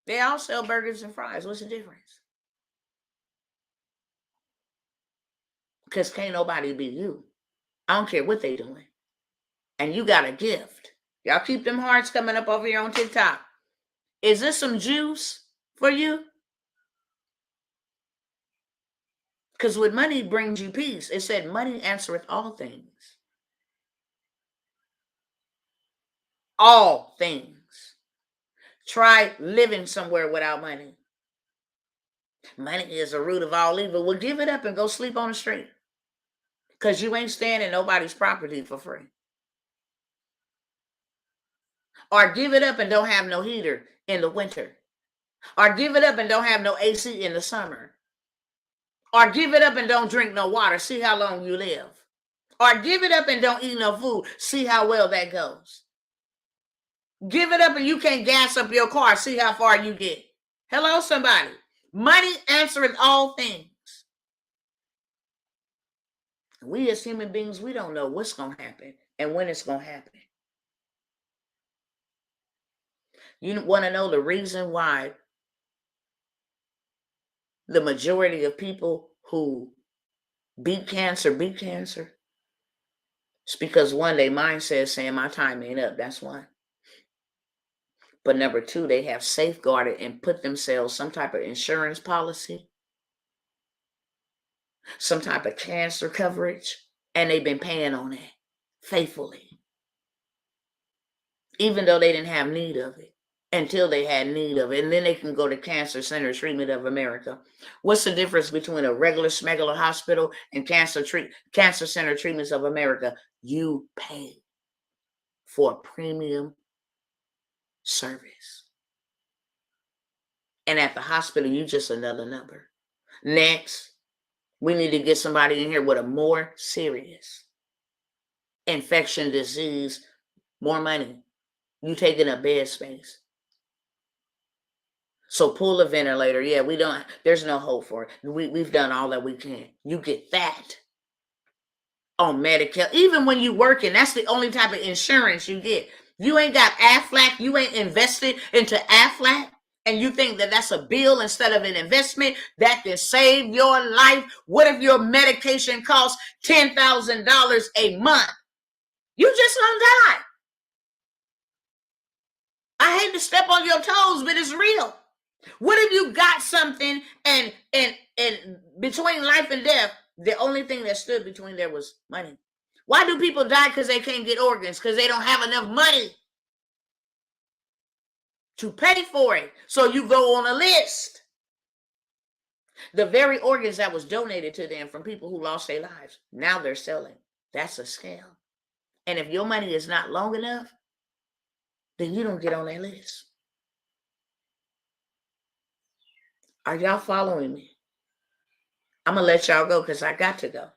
They all sell burgers and fries. What's the difference? Because can't nobody be you. I don't care what they doing. And you got a gift. Y'all keep them hearts coming up over here on TikTok. Is this some juice for you? Because with money brings you peace. It said money answereth all things. All things. Try living somewhere without money. Money is the root of all evil. Well, give it up and go sleep on the street. Because you ain't staying in nobody's property for free. Or give it up and don't have no heater in the winter. Or give it up and don't have no AC in the summer. Or give it up and don't drink no water. See how long you live. Or give it up and don't eat no food. See how well that goes. Give it up and you can't gas up your car. See how far you get. Hello, somebody. Money answering all things. We as human beings, we don't know what's going to happen and when it's going to happen. You want to know the reason why the majority of people who beat cancer? It's because one, their mindset is saying my time ain't up. That's one. But number two, they have safeguarded and put themselves some type of insurance policy, some type of cancer coverage, and they've been paying on it. faithfully, even though they didn't have need of it, until they had need of it. And then they can go to Cancer Center Treatment of America. What's the difference between a regular smuggler hospital and Cancer Center Treatments of America? You pay for a premium service. And at the hospital, you just another number. Next, we need to get somebody in here with a more serious infection, disease, more money. You taking up bed space. So pull a ventilator. Yeah, there's no hope for it. We've done all that we can. You get that on Medicare. Even when you working, that's the only type of insurance you get. You ain't got Aflac. You ain't invested into Aflac. And you think that that's a bill instead of an investment that can save your life? What if your medication costs $10,000 a month? You just don't die. I hate to step on your toes, but it's real. What if you got something and between life and death, the only thing that stood between there was money? Why do people die? Because they can't get organs, because they don't have enough money to pay for it. So you go on a list. The very organs that was donated to them from people who lost their lives, now they're selling. That's a scam. And if your money is not long enough, then you don't get on that list. Are y'all following me? I'm going to let y'all go because I got to go.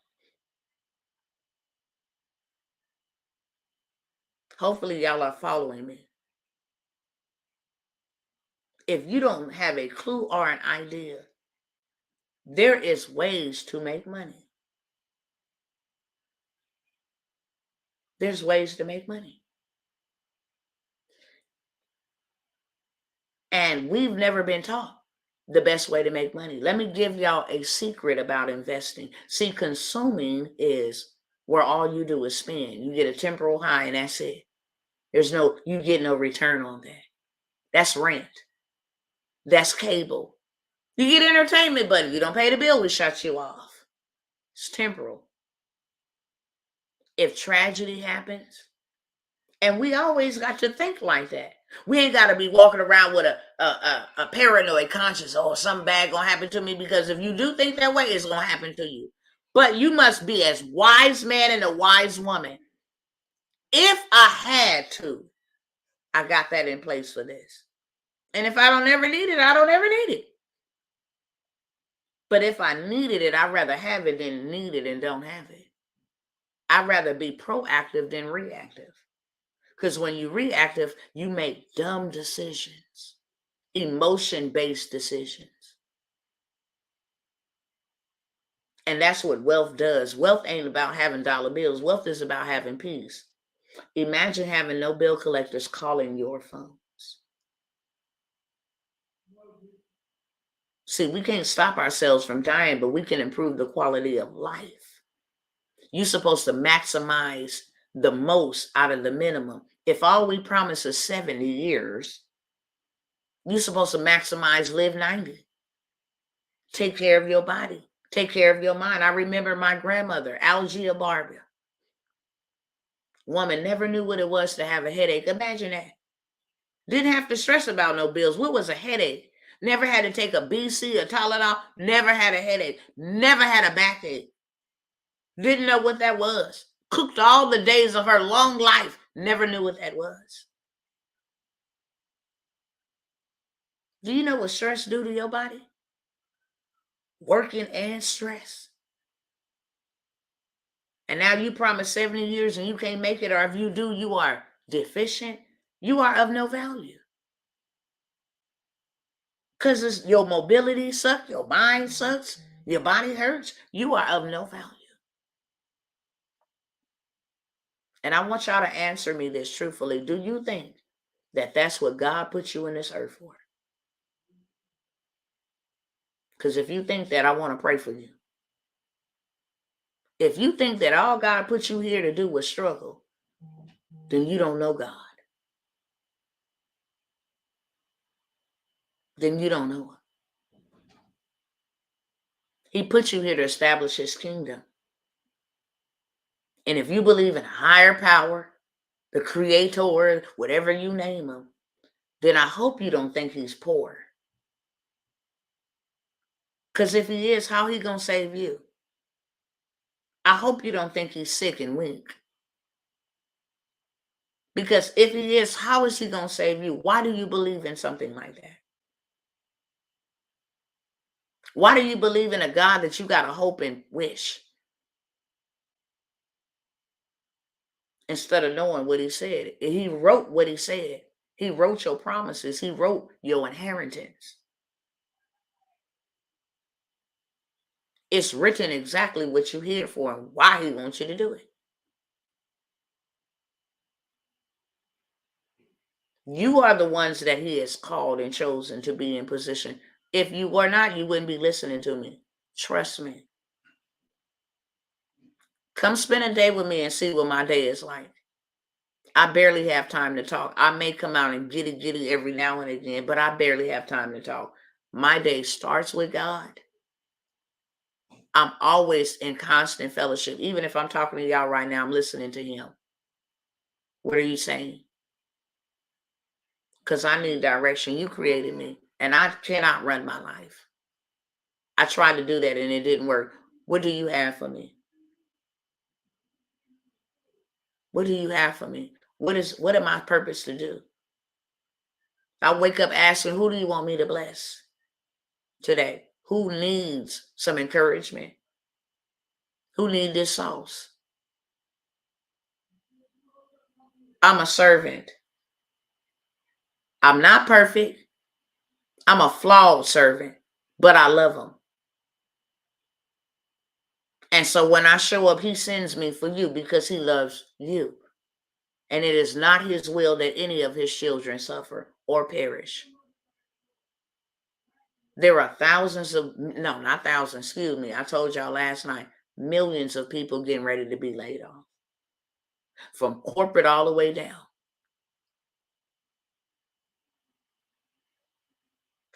Hopefully y'all are following me. If you don't have a clue or an idea, there is ways to make money. There's ways to make money. And we've never been taught the best way to make money. Let me give y'all a secret about investing. See, consuming is where all you do is spend. You get a temporal high and that's it. You get no return on that. That's rent. That's cable. You get entertainment, but if you don't pay the bill, we shut you off. It's temporal. If tragedy happens, and we always got to think like that. We ain't got to be walking around with a paranoid conscience. Oh, something bad gonna happen to me, because if you do think that way, it's gonna happen to you. But you must be as wise man and a wise woman. If I had to, I got that in place for this. And if I don't ever need it, I don't ever need it. But if I needed it, I'd rather have it than need it and don't have it. I'd rather be proactive than reactive. Because when you're reactive, you make dumb decisions, emotion-based decisions. And that's what wealth does. Wealth ain't about having dollar bills. Wealth is about having peace. Imagine having no bill collectors calling your phones. See, we can't stop ourselves from dying, but we can improve the quality of life. You're supposed to maximize the most out of the minimum. If all we promise is 70 years, you're supposed to maximize, live 90. Take care of your body. Take care of your mind. I remember my grandmother, Algia Barber. Woman never knew what it was to have a headache. Imagine that. Didn't have to stress about no bills. What was a headache? Never had to take a BC, a Tylenol. Never had a headache. Never had a backache. Didn't know what that was. Cooked all the days of her long life. Never knew what that was. Do you know what stress do to your body? Working and stress. And now you promise 70 years and you can't make it, or if you do, you are deficient. You are of no value. Because your mobility sucks, your mind sucks, your body hurts. You are of no value. And I want y'all to answer me this truthfully. Do you think that that's what God put you in this earth for? Because if you think that, I want to pray for you. If you think that all God put you here to do was struggle, then you don't know God. Then you don't know Him. He put you here to establish His kingdom. And if you believe in a higher power, the creator, whatever you name him, then I hope you don't think he's poor. Because if he is, how he gonna save you? I hope you don't think he's sick and weak. Because if he is, how is he gonna save you? Why do you believe in something like that? Why do you believe in a God that you gotta hope and wish instead of knowing what he said? He wrote what he said. He wrote your promises. He wrote your inheritance. It's written exactly what you're here for and why he wants you to do it. You are the ones that he has called and chosen to be in position. If you were not, you wouldn't be listening to me. Trust me. Come spend a day with me and see what my day is like. I barely have time to talk. I may come out and giddy every now and again, but I barely have time to talk. My day starts with God. I'm always in constant fellowship. Even if I'm talking to y'all right now, I'm listening to him. What are you saying? Because I need direction. You created me, and I cannot run my life. I tried to do that, and it didn't work. What do you have for me? What do you have for me? What am I purpose to do? I wake up asking, who do you want me to bless today? Who needs some encouragement? Who needs this sauce? I'm a servant. I'm not perfect. I'm a flawed servant, but I love him. And so when I show up, he sends me for you because he loves you. And it is not his will that any of his children suffer or perish. There are thousands of, no, not thousands, excuse me. I told y'all last night, millions of people getting ready to be laid off from corporate all the way down.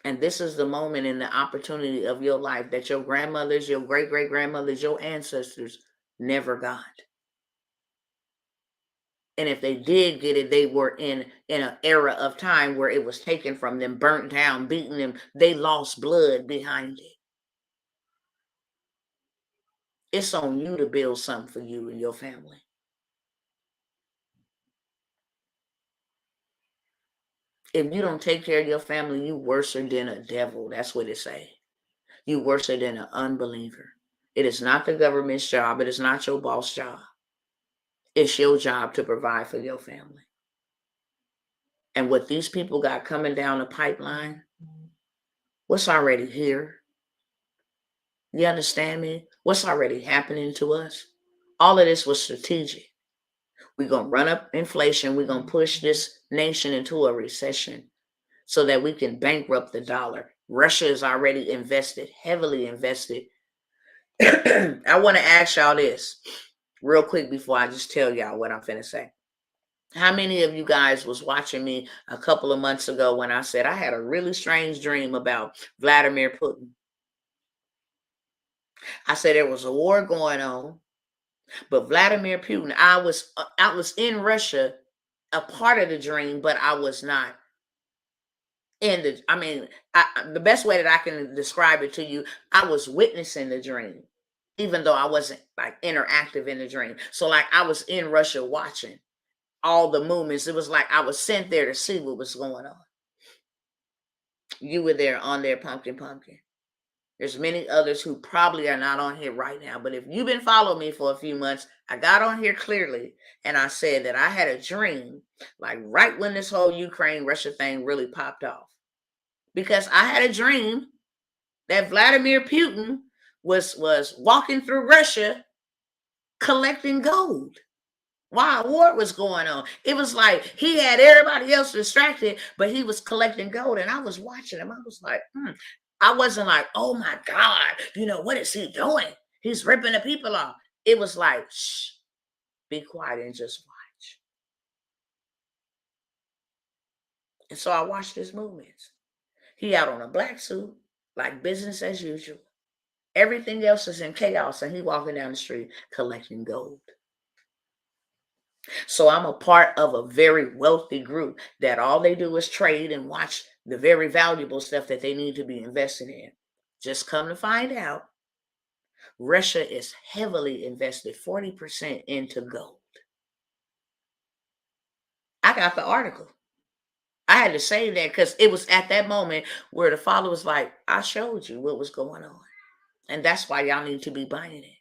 And this is the moment and the opportunity of your life that your grandmothers, your great-great-grandmothers, your ancestors never got. And if they did get it, they were in an era of time where it was taken from them, burnt down, beaten them. They lost blood behind it. It's on you to build something for you and your family. If you don't take care of your family, you worse than a devil. That's what it say. You worse than an unbeliever. It is not the government's job. It is not your boss' job. It's your job to provide for your family. And what these people got coming down the pipeline, what's already here? You understand me? What's already happening to us? All of this was strategic. We're going to run up inflation. We're going to push this nation into a recession so that we can bankrupt the dollar. Russia is already invested, heavily invested. I want to ask y'all this real quick before I just tell y'all what I'm finna say. How many of you guys was watching me a couple of months ago when I said I had a really strange dream about Vladimir Putin? I said there was a war going on, but Vladimir Putin, I was in Russia, a part of the dream, but I was not in the, the best way that I can describe it to you, I was witnessing the dream, even though I wasn't like interactive in the dream. So like I was in Russia watching all the movements. It was like I was sent there to see what was going on. You were there on there, pumpkin. There's many others who probably are not on here right now. But if you've been following me for a few months, I got on here clearly and I said that I had a dream, like right when this whole Ukraine-Russia thing really popped off. Because I had a dream that Vladimir Putin was walking through Russia collecting gold while a war was going on. It was like he had everybody else distracted, but he was collecting gold. And I was watching him. I was like, I wasn't like, oh my God, what is he doing? He's ripping the people off. It was like, shh, be quiet and just watch. And so I watched his movements. He out on a black suit, like business as usual. Everything else is in chaos, and he walking down the street collecting gold. So I'm a part of a very wealthy group that all they do is trade and watch the very valuable stuff that they need to be invested in. Just come to find out, Russia is heavily invested 40% into gold. I got the article. I had to say that because it was at that moment where the father was like, I showed you what was going on. And that's why y'all need to be buying it.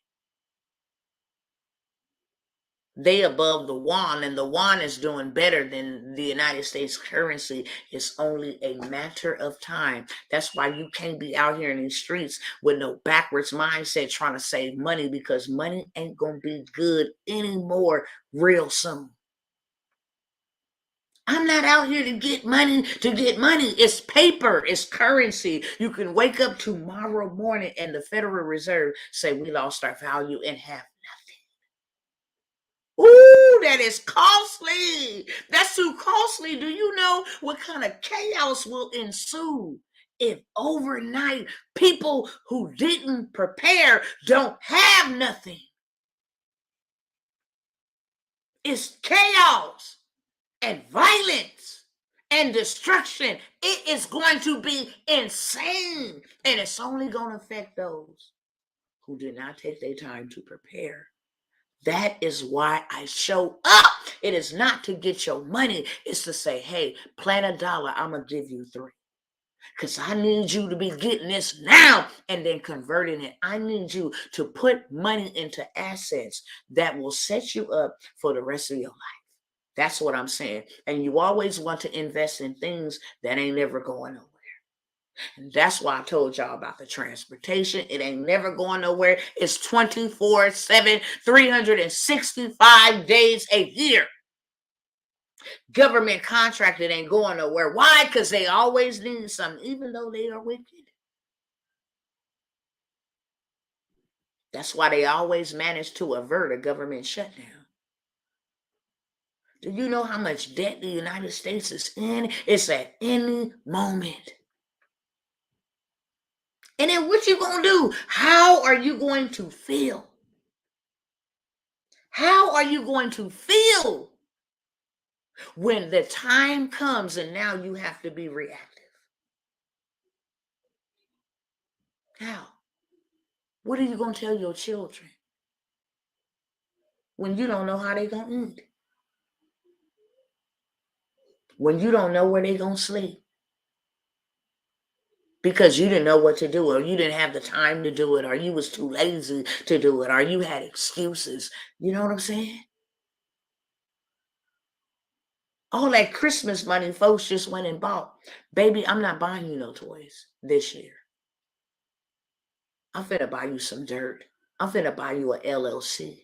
They above the yuan, and the yuan is doing better than the United States currency. It's only a matter of time. That's why you can't be out here in these streets with no backwards mindset trying to save money, because money ain't gonna be good anymore real soon. I'm not out here to get money to get money. It's paper, it's currency. You can wake up tomorrow morning and the Federal Reserve say we lost our value and have Ooh, that is costly. That's too costly. Do you know what kind of chaos will ensue if overnight people who didn't prepare don't have nothing? It's chaos and violence and destruction. It is going to be insane. And it's only going to affect those who did not take their time to prepare. That is why I show up. It is not to get your money. It's to say, hey, plant $1. I'm going to give you 3. Because I need you to be getting this now and then converting it. I need you to put money into assets that will set you up for the rest of your life. That's what I'm saying. And you always want to invest in things that ain't never going nowhere. And that's why I told y'all about the transportation. It ain't never going nowhere. It's 24/7, 365 days a year. Government contracted ain't going nowhere. Why? Because they always need something, even though they are wicked. That's why they always manage to avert a government shutdown. Do you know how much debt the United States is in? It's at any moment. And then what you gonna do? How are you going to feel? How are you going to feel when the time comes and now you have to be reactive? How? What are you going to tell your children when you don't know how they're going to eat? When you don't know where they're going to sleep? Because you didn't know what to do, or you didn't have the time to do it, or you was too lazy to do it, or you had excuses. You know what I'm saying? All that Christmas money folks just went and bought. Baby, I'm not buying you no toys this year. I'm finna buy you some dirt. I'm finna buy you a LLC.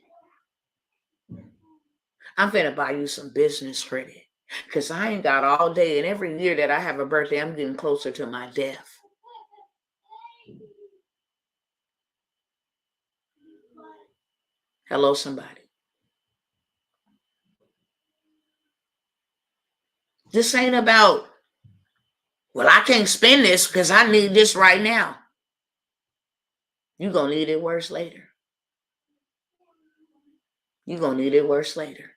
I'm finna buy you some business credit. Because I ain't got all day. And every year that I have a birthday, I'm getting closer to my death. Hello, somebody. This ain't about, well, I can't spend this because I need this right now. You're going to need it worse later. You're going to need it worse later.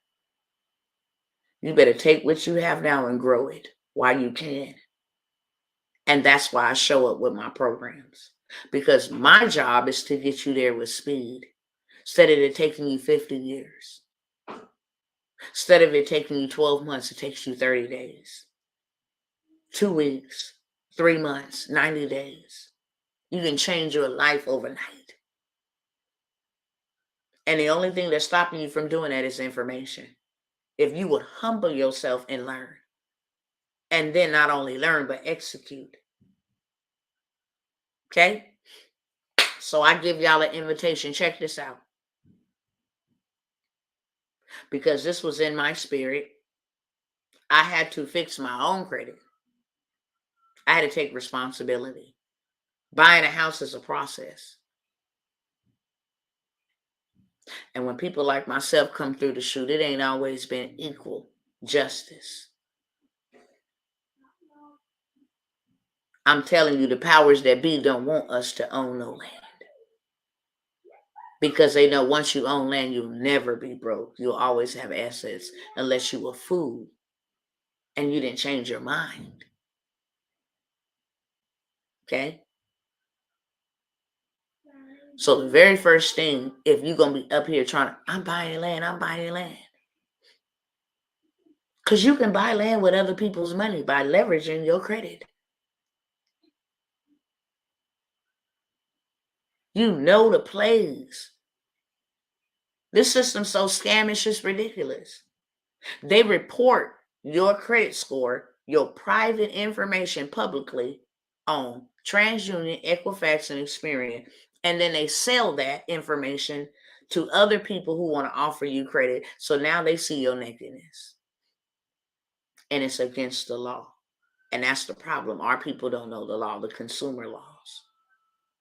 You better take what you have now and grow it while you can. And that's why I show up with my programs. Because my job is to get you there with speed. Instead of it taking you 50 years. Instead of it taking you 12 months, it takes you 30 days. 2 weeks, 3 months, 90 days. You can change your life overnight. And the only thing that's stopping you from doing that is information. If you would humble yourself and learn. And then not only learn, but execute. Okay? So I give y'all an invitation. Check this out. Because this was in my spirit. I had to fix my own credit. I had to take responsibility. Buying a house is a process. And when people like myself come through the chute, it ain't always been equal justice. I'm telling you, the powers that be don't want us to own no land. Because they know once you own land, you'll never be broke. You'll always have assets unless you a fool and you didn't change your mind. Okay? So the very first thing, if you're going to be up here trying to, I'm buying land. Because you can buy land with other people's money by leveraging your credit. You know the plays. This system's so scamish, it's ridiculous. They report your credit score, your private information publicly on TransUnion, Equifax, and Experian, and then they sell that information to other people who want to offer you credit. So now they see your nakedness, and it's against the law. And that's the problem. Our people don't know the law. The consumer laws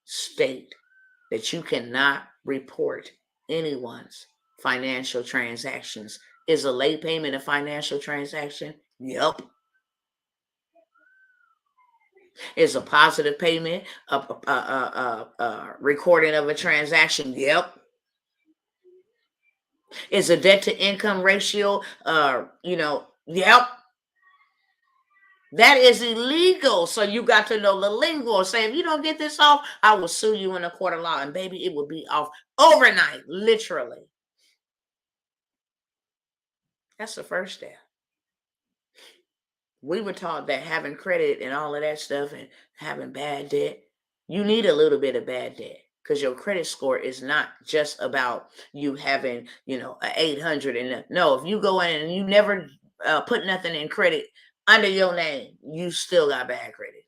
state that you cannot report anyone's financial transactions. Is a late payment a financial transaction? Yep. Is a positive payment a recording of a transaction? Yep. Is a debt to income ratio, yep. That is illegal. So you got to know the lingo. Say, if you don't get this off, I will sue you in a court of law. And baby, it will be off overnight, literally. That's the first step. We were taught that having credit and all of that stuff and having bad debt, you need a little bit of bad debt because your credit score is not just about you having, an 800. And no, if you go in and you never put nothing in credit under your name, you still got bad credit.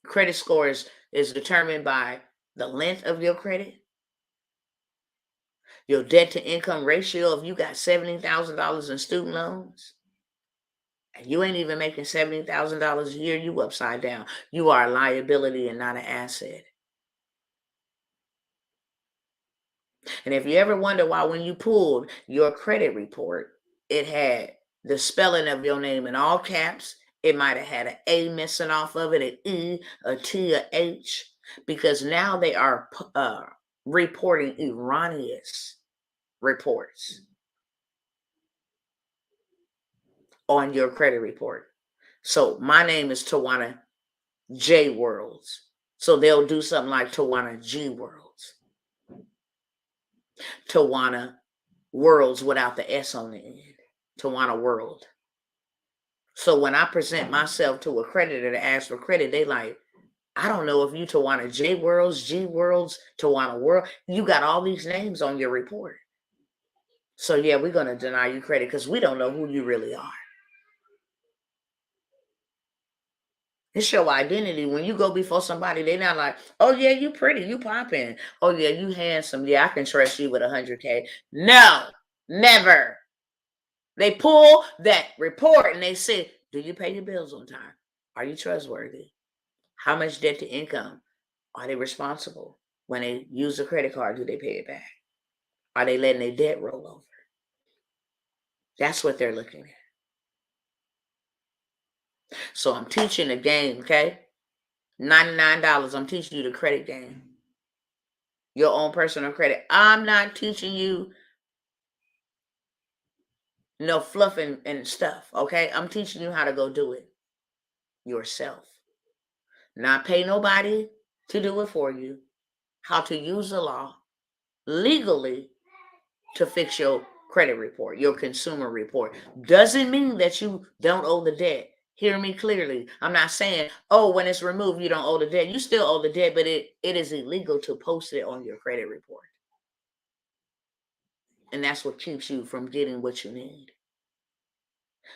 Credit score is determined by the length of your credit, your debt to income ratio. If you got $70,000 in student loans, and you ain't even making $70,000 a year, you upside down. You are a liability and not an asset. And if you ever wonder why when you pulled your credit report, it had the spelling of your name in all caps, it might have had an A missing off of it, an E, a T, a H, because now they are reporting erroneous reports on your credit report. So my name is Tawana J Worlds. So they'll do something like Tawana G Worlds. Tawana Worlds without the S on the end. Tawana World. So when I present myself to a creditor to ask for credit, they like, I don't know if you Tawana J Worlds, G Worlds, Tawana World. You got all these names on your report. So yeah, we're going to deny you credit because we don't know who you really are. It's your identity. When you go before somebody, they're not like, oh yeah, you pretty, you popping. Oh yeah, you handsome. Yeah, I can trust you with 100K. No, never. They pull that report and they say, do you pay your bills on time? Are you trustworthy? How much debt to income? Are they responsible? When they use a credit card, do they pay it back? Are they letting their debt roll over? That's what they're looking at. So I'm teaching the game, okay? $99. I'm teaching you the credit game. Your own personal credit. I'm not teaching you no fluff and stuff, okay? I'm teaching you how to go do it yourself. Not pay nobody to do it for you. How to use the law legally to fix your credit report, your consumer report. Doesn't mean that you don't owe the debt. Hear me clearly. I'm not saying, oh, when it's removed, you don't owe the debt. You still owe the debt, but it is illegal to post it on your credit report. And that's what keeps you from getting what you need.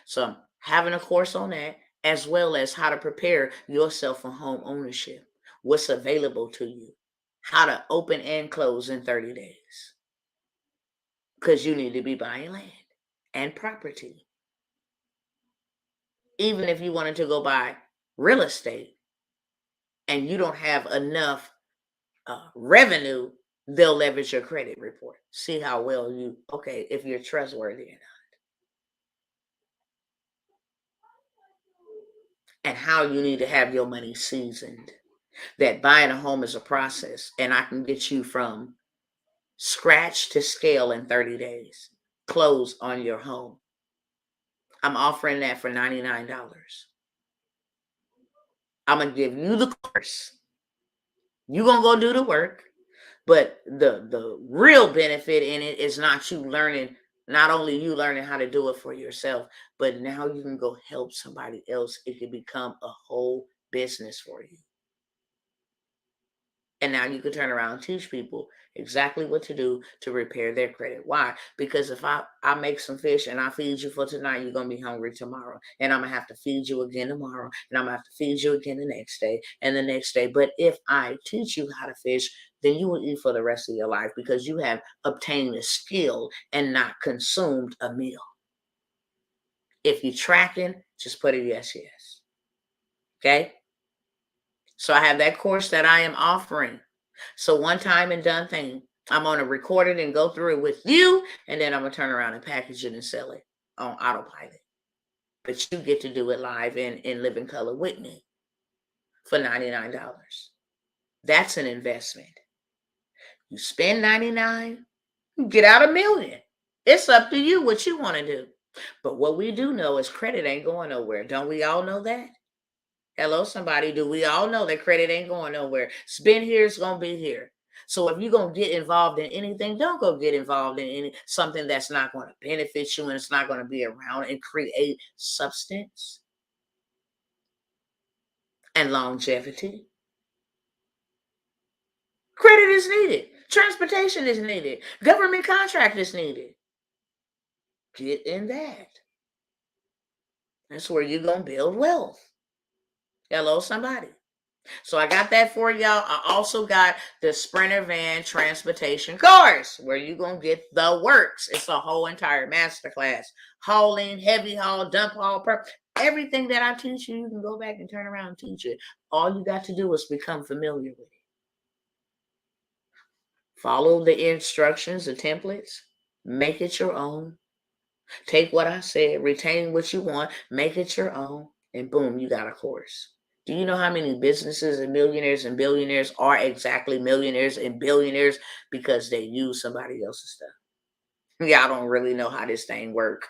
So I'm having a course on that, as well as how to prepare yourself for home ownership, what's available to you, how to open and close in 30 days. Because you need to be buying land and property. Even if you wanted to go buy real estate and you don't have enough revenue, they'll leverage your credit report. See how well if you're trustworthy or not. And how you need to have your money seasoned. that buying a home is a process, and I can get you from scratch to scale in 30 days. Close on your home. I'm offering that for $99. I'm going to give you the course. You're going to go do the work. But the real benefit in it is not only you learning how to do it for yourself, but now you can go help somebody else. It can become a whole business for you. And now you can turn around and teach people exactly what to do to repair their credit. Why? Because if I make some fish and I feed you for tonight, you're going to be hungry tomorrow. And I'm going to have to feed you again tomorrow. And I'm going to have to feed you again the next day and the next day. But if I teach you how to fish, then you will eat for the rest of your life because you have obtained a skill and not consumed a meal. If you're tracking, just put a yes. Okay? So I have that course that I am offering. So one time and done thing. I'm going to record it and go through it with you, and then I'm going to turn around and package it and sell it on autopilot. But you get to do it live in living color with me for $99. That's an investment. You spend $99, you get out $1 million. It's up to you what you want to do. But what we do know is credit ain't going nowhere. Don't we all know that? Hello, somebody. Do we all know that credit ain't going nowhere? It's been here, it's going to be here. So if you're going to get involved in anything, don't go get involved in something that's not going to benefit you and it's not going to be around and create substance and longevity. Credit is needed. Transportation is needed. Government contract is needed. Get in that. That's where you're going to build wealth. Hello, somebody. So I got that for y'all. I also got the Sprinter Van Transportation course where you're going to get the works. It's a whole entire masterclass. Hauling, heavy haul, dump haul, everything that I teach you, you can go back and turn around and teach it. All you got to do is become familiar with it. Follow the instructions, the templates. Make it your own. Take what I said, retain what you want, make it your own, and boom, you got a course. Do you know how many businesses and millionaires and billionaires are exactly millionaires and billionaires because they use somebody else's stuff? Yeah, I don't really know how this thing works,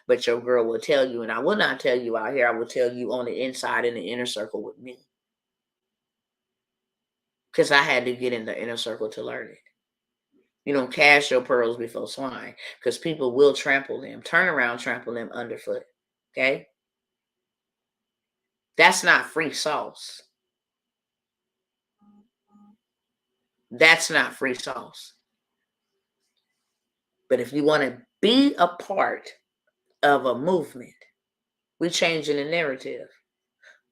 but your girl will tell you, and I will not tell you out here. I will tell you on the inside in the inner circle with me because I had to get in the inner circle to learn it. You don't cast your pearls before swine because people will trample them, turn around, trample them underfoot. Okay? That's not free sauce. That's not free sauce. But if you want to be a part of a movement, we're changing the narrative.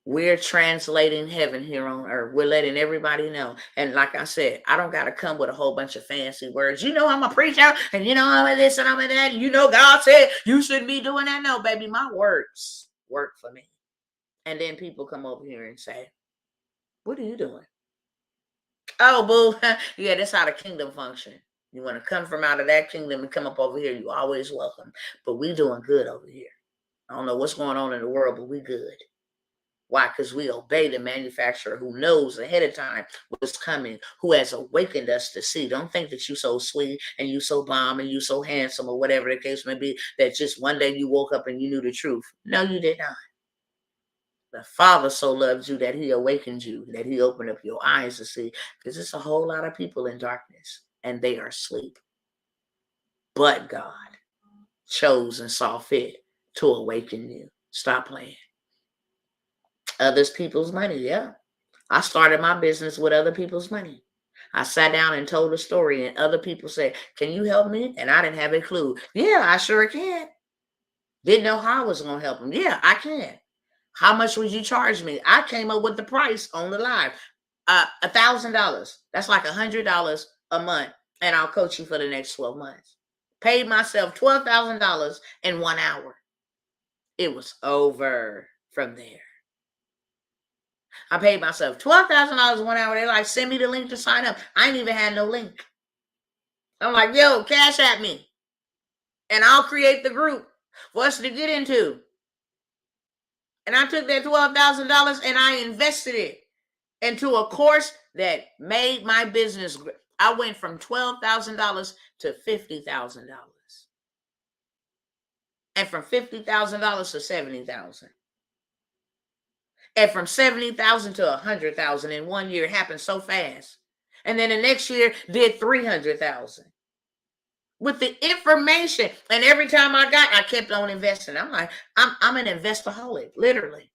We're translating heaven here on earth. We're letting everybody know. And like I said, I don't got to come with a whole bunch of fancy words. You know, I'm a preacher and you know, I'm a this and I'm a that. And you know, God said you shouldn't be doing that. No, baby, my words work for me. And then people come over here and say, what are you doing? Oh, boo. Yeah, that's how the kingdom function. You want to come from out of that kingdom and come up over here, you always welcome. But we doing good over here. I don't know what's going on in the world, but we good. Why? Because we obey the manufacturer who knows ahead of time what's coming, who has awakened us to see. Don't think that you so sweet and you so bomb and you so handsome or whatever the case may be, that just one day you woke up and you knew the truth. No, you did not. The Father so loved you that he awakened you, that he opened up your eyes to see, because there's a whole lot of people in darkness and they are asleep. But God chose and saw fit to awaken you. Stop playing. Other people's money, yeah. I started my business with other people's money. I sat down and told a story and other people said, can you help me? And I didn't have a clue. Yeah, I sure can. Didn't know how I was going to help them. Yeah, I can. How much would you charge me? I came up with the price on the live. $1,000. That's like $100 a month. And I'll coach you for the next 12 months. Paid myself $12,000 in 1 hour. It was over from there. I paid myself $12,000 1 hour. They're like, send me the link to sign up. I ain't even had no link. I'm like, yo, cash at me. And I'll create the group for us to get into. And I took that $12,000 and I invested it. into a course that made my business. I went from $12,000 to $50,000, and from $50,000 to $70,000, and from $70,000 to $100,000 in 1 year. It happened so fast. And then the next year did $300,000 with the information. And every time I kept on investing. I'm like, I'm an investoraholic, literally.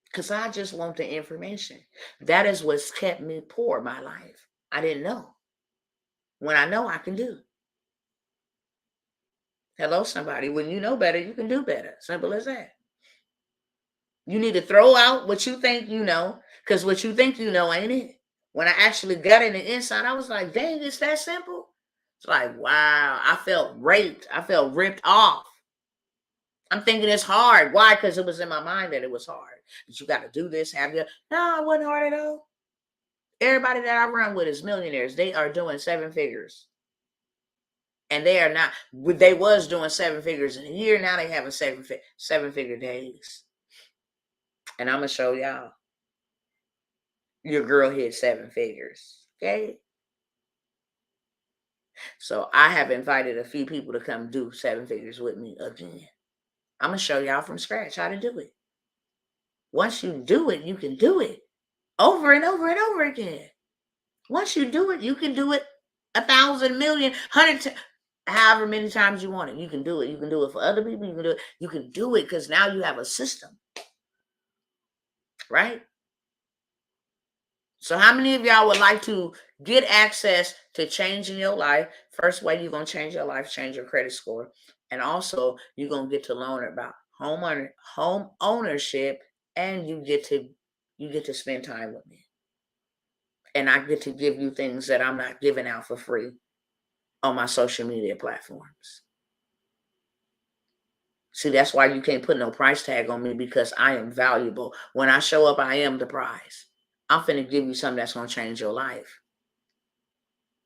Because I just want the information. That is what's kept me poor my life. I didn't know. When I know, I can do. Hello, somebody. When you know better, you can do better. Simple as that. You need to throw out what you think you know, because what you think you know ain't it. When I actually got in the inside, I was like, dang, it's that simple. It's like, wow, I felt raped. I felt ripped off. I'm thinking it's hard. Why? Because it was in my mind that it was hard. That you got to do this, have you? No, it wasn't hard at all. Everybody that I run with is millionaires. They are doing 7 figures. And they are not, they was doing 7 figures in a year. Now they having 7-figure days. And I'm going to show y'all. Your girl hit 7 figures. Okay. So I have invited a few people to come do 7 figures with me again. I'm going to show y'all from scratch how to do it. Once you do it, you can do it over and over and over again. Once you do it, you can do it 1,000, million, 100, however many times you want it. You can do it. You can do it for other people. You can do it. You can do it because now you have a system. Right? So how many of y'all would like to get access to changing your life? First way you're going to change your life, change your credit score. And also you're going to get to learn about home ownership, and you get to spend time with me. And I get to give you things that I'm not giving out for free on my social media platforms. See, that's why you can't put no price tag on me, because I am valuable. When I show up, I am the prize. I'm finna give you something that's going to change your life.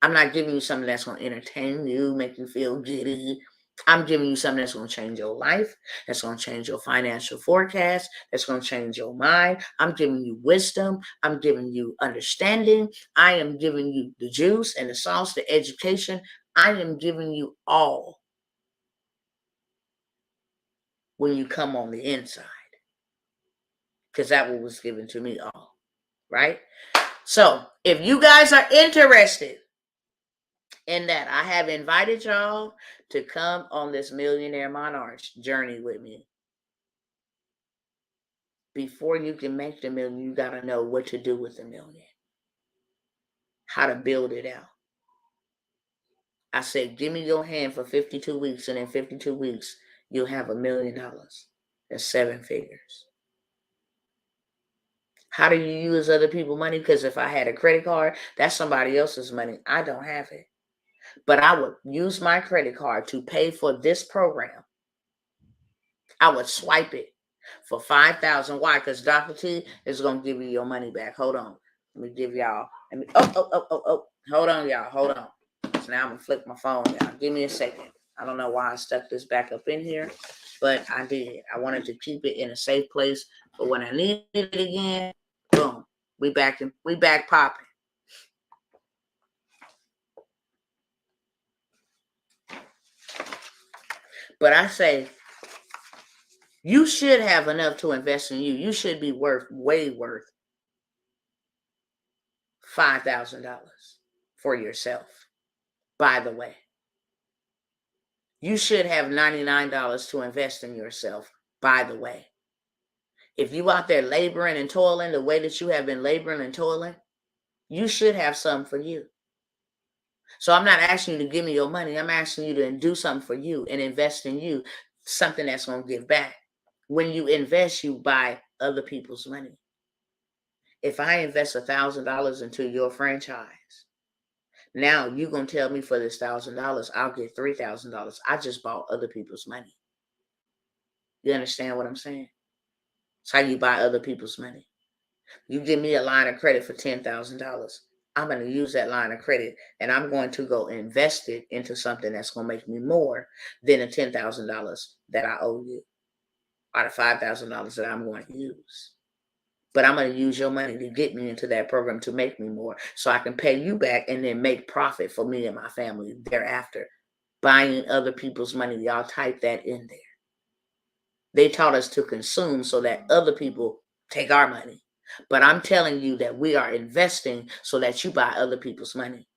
I'm not giving you something that's going to entertain you, make you feel giddy. I'm giving you something that's going to change your life, that's going to change your financial forecast, that's going to change your mind. I'm giving you wisdom. I'm giving you understanding. I am giving you the juice and the sauce, the education. I am giving you all when you come on the inside, because that was given to me all, right? So if you guys are interested in that, I have invited y'all to come on this Millionaire Monarch journey with me. Before you can make the million, you got to know what to do with the million, how to build it out. I said, give me your hand for 52 weeks, and in 52 weeks, you'll have $1 million. That's 7 figures. How do you use other people's money? Because if I had a credit card, that's somebody else's money. I don't have it. But I would use my credit card to pay for this program. I would swipe it for $5,000. Why? Because Dr. T is going to give you your money back. Hold on. Let me give y'all. Hold on, y'all. Hold on. So now I'm going to flip my phone, y'all. Give me a second. I don't know why I stuck this back up in here, but I did. I wanted to keep it in a safe place. But when I need it again, boom. We back popping. But I say, you should have enough to invest in you. You should be way worth $5,000 for yourself. By the way, you should have $99 to invest in yourself. By the way, if you out there laboring and toiling the way that you have been laboring and toiling, you should have something for you. So I'm not asking you to give me your money. I'm asking you to do something for you and invest in you, something that's going to give back. When you invest, you buy other people's money. If I invest $1,000 into your franchise, now you're going to tell me for this $1,000, I'll get $3,000. I just bought other people's money. You understand what I'm saying? It's how you buy other people's money. You give me a line of credit for $10,000. I'm going to use that line of credit, and I'm going to go invest it into something that's going to make me more than the $10,000 that I owe you. are the $5,000 that I'm going to use. But I'm going to use your money to get me into that program to make me more so I can pay you back and then make profit for me and my family thereafter. Buying other people's money, y'all type that in there. They taught us to consume so that other people take our money. But I'm telling you that we are investing so that you buy other people's money.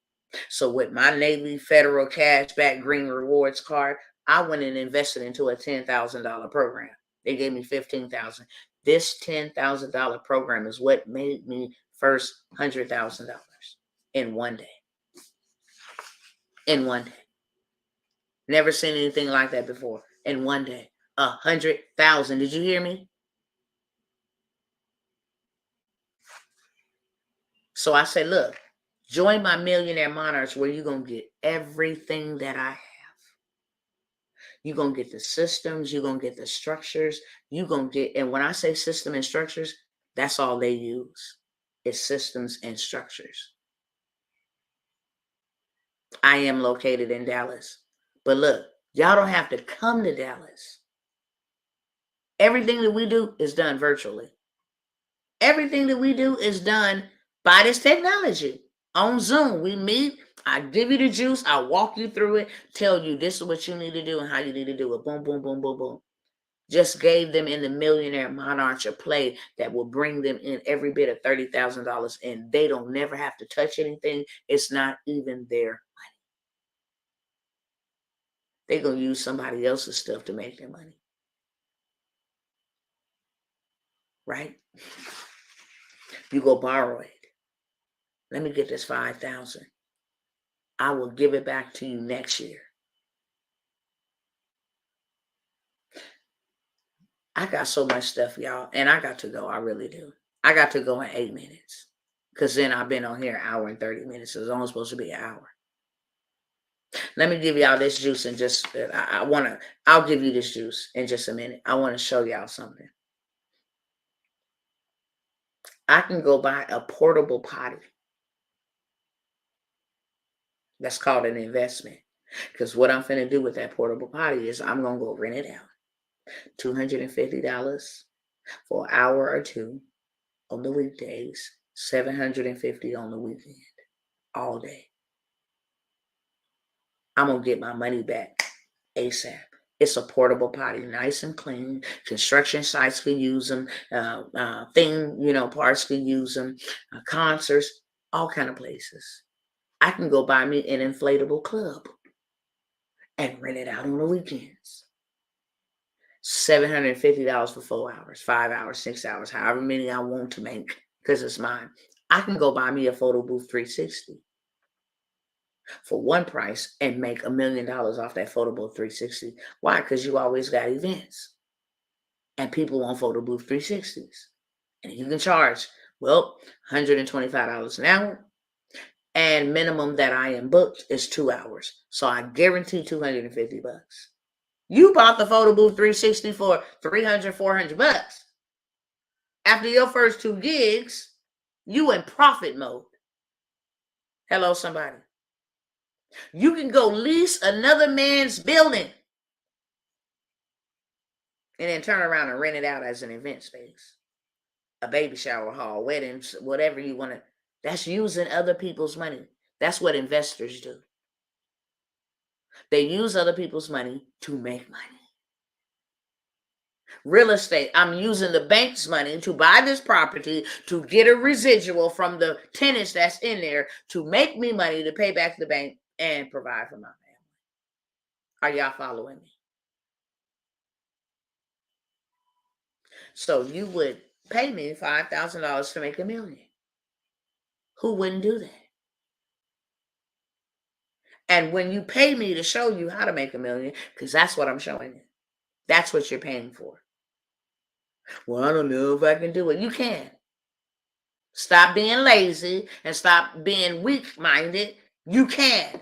So with my Navy Federal Cashback Green Rewards card, I went and invested into a $10,000 program. They gave me $15,000. This $10,000 program is what made me first $100,000 in one day. In one day. Never seen anything like that before. In one day. 100,000. Did you hear me? So I said, look, join my Millionaire Monarchs where you're going to get everything that I have. You're going to get the systems. You're going to get the structures. You're going to get, and when I say system and structures, that's all they use. It's systems and structures. I am located in Dallas. But look, y'all don't have to come to Dallas. Everything that we do is done virtually. Everything that we do is done by this technology. On Zoom, we meet. I give you the juice. I walk you through it. Tell you this is what you need to do and how you need to do it. Boom, boom, boom, boom, boom. Just gave them in the Millionaire Monarch a play that will bring them in every bit of $30,000, and they don't never have to touch anything. It's not even their money. They're going to use somebody else's stuff to make their money. Right? You go borrow it. Let me get this $5,000. I will give it back to you next year. I got so much stuff, y'all, and I got to go. I really do. I got to go in 8 minutes because then I've been on here an hour and 30 minutes. So it's only supposed to be an hour. Let me give y'all this juice and just, I'll give you this juice in just a minute. I want to show y'all something. I can go buy a portable potty. That's called an investment. Because what I'm finna do with that portable potty is I'm going to go rent it out. $250 for an hour or two on the weekdays, $750 on the weekend, all day. I'm going to get my money back ASAP. It's a portable potty, nice and clean. Construction sites can use them. Parts can use them. Concerts, all kind of places. I can go buy me an inflatable club and rent it out on the weekends. $750 for 4 hours, 5 hours, 6 hours, however many I want to make, because it's mine. I can go buy me a photo booth 360 for one price and make $1 million off that photo booth 360. Why? Because you always got events and people want photo booth 360s. And you can charge, $125 an hour. And minimum that I am booked is 2 hours. So I guarantee $250. You bought the photo booth 360 for $300, $400. After your first 2 gigs, you in profit mode. Hello, somebody. You can go lease another man's building and then turn around and rent it out as an event space. A baby shower hall, weddings, whatever you want to. That's using other people's money. That's what investors do. They use other people's money to make money. Real estate, I'm using the bank's money to buy this property to get a residual from the tenants that's in there to make me money to pay back the bank and provide for my family. Are y'all following me? So you would pay me $5,000 to make $1 million. Who wouldn't do that? And when you pay me to show you how to make $1 million, because that's what I'm showing you. That's what you're paying for. Well, I don't know if I can do it. You can. Stop being lazy and stop being weak-minded. You can.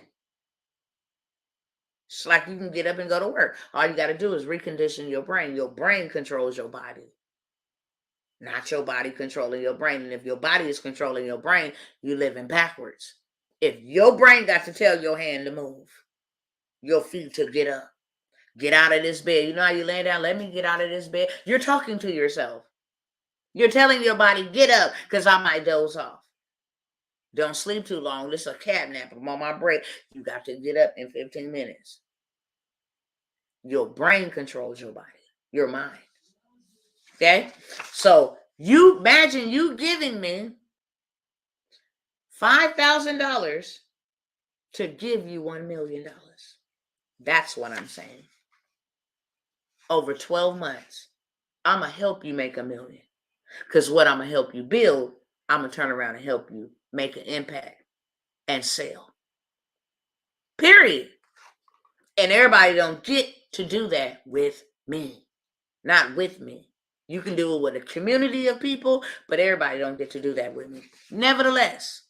It's like you can get up and go to work. All you got to do is recondition your brain. Your brain controls your body. Not your body controlling your brain. And if your body is controlling your brain, you're living backwards. If your brain got to tell your hand to move, your feet to get up, Get out of this bed. You know how you lay down? Let me get out of this bed. You're talking to yourself. You're telling your body, get up, because I might doze off. Don't sleep too long. This is a cat nap. I'm on my break. You got to get up in 15 minutes. Your brain controls your body, your mind. Okay? So you imagine you giving me $5,000 to give you $1 million. That's what I'm saying. Over 12 months, I'm going to help you make $1 million. Because what I'm going to help you build, I'm going to turn around and help you make an impact and sell. Period. And everybody don't get to do that with me. Not with me. You can do it with a community of people, but everybody don't get to do that with me. Nevertheless,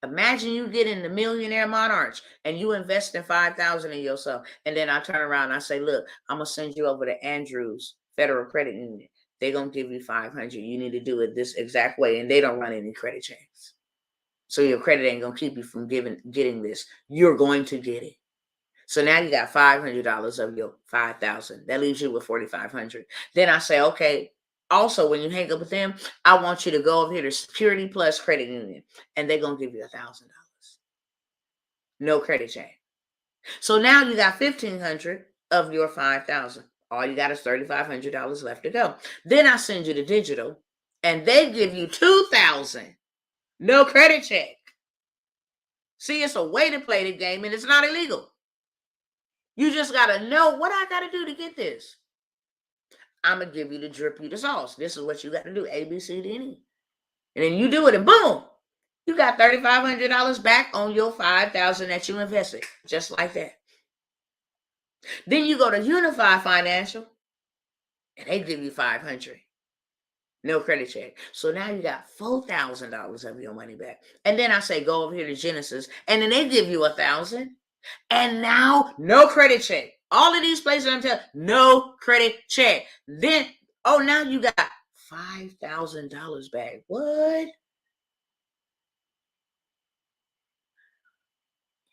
imagine you get in the Millionaire Monarch and you invest in $5,000 in yourself. And then I turn around and I say, look, I'm going to send you over to Andrews Federal Credit Union. They're going to give you $500. You need to do it this exact way. And they don't run any credit checks. So your credit ain't going to keep you from getting this. You're going to get it. So now you got $500 of your $5,000. That leaves you with $4,500. Then I say, okay, also when you hang up with them, I want you to go over here to Security Plus Credit Union, and they're going to give you $1,000. No credit check. So now you got $1,500 of your $5,000. All you got is $3,500 left to go. Then I send you the digital, and they give you $2,000. No credit check. See, it's a way to play the game, and it's not illegal. You just got to know what I got to do to get this. I'm going to give you the drip, you the sauce. This is what you got to do, A, B, C, D, and E. And then you do it, and boom, you got $3,500 back on your $5,000 that you invested, just like that. Then you go to Unify Financial, and they give you $500. No credit check. So now you got $4,000 of your money back. And then I say, go over here to Genesis, and then they give you $1,000. And now, no credit check. All of these places I'm telling you, no credit check. Then, oh, now you got $5,000 back. What?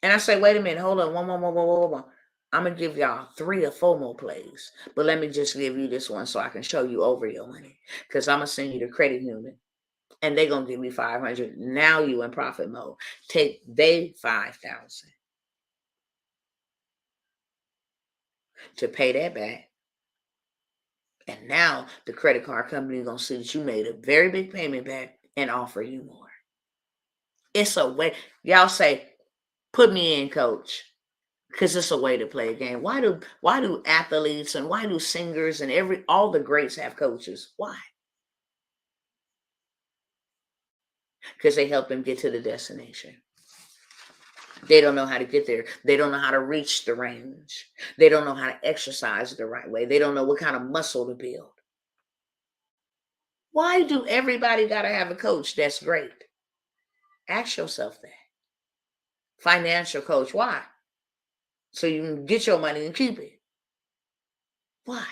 And I say, wait a minute, hold on, one. I'm going to give y'all 3 or 4 more plays. But let me just give you this one so I can show you over your money. Because I'm going to send you the credit union. And they're going to give me $500. Now you in profit mode. Take they $5,000. To pay that back. And now the credit card company is going to see that you made a very big payment back and offer you more. It's a way. Y'all say, put me in, coach. Because it's a way to play a game. Why do athletes and why do singers and all the greats have coaches? Why? Because they help them get to the destination. They don't know how to get there. They don't know how to reach the range. They don't know how to exercise the right way. They don't know what kind of muscle to build. Why do everybody got to have a coach that's great? Ask yourself that. Financial coach, why? So you can get your money and keep it. Why?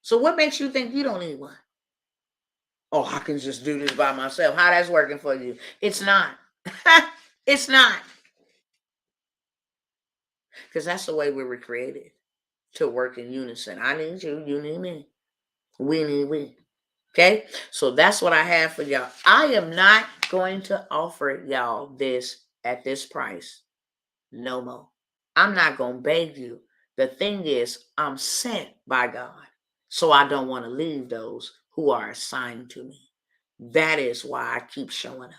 So what makes you think you don't need one? Oh, I can just do this by myself. How that's working for you? It's not. It's not. Because that's the way we were created, to work in unison. I need you, you need me. We need we. Okay? So that's what I have for y'all. I am not going to offer y'all this at this price. No more. I'm not going to beg you. The thing is, I'm sent by God. So I don't want to leave those who are assigned to me. That is why I keep showing up.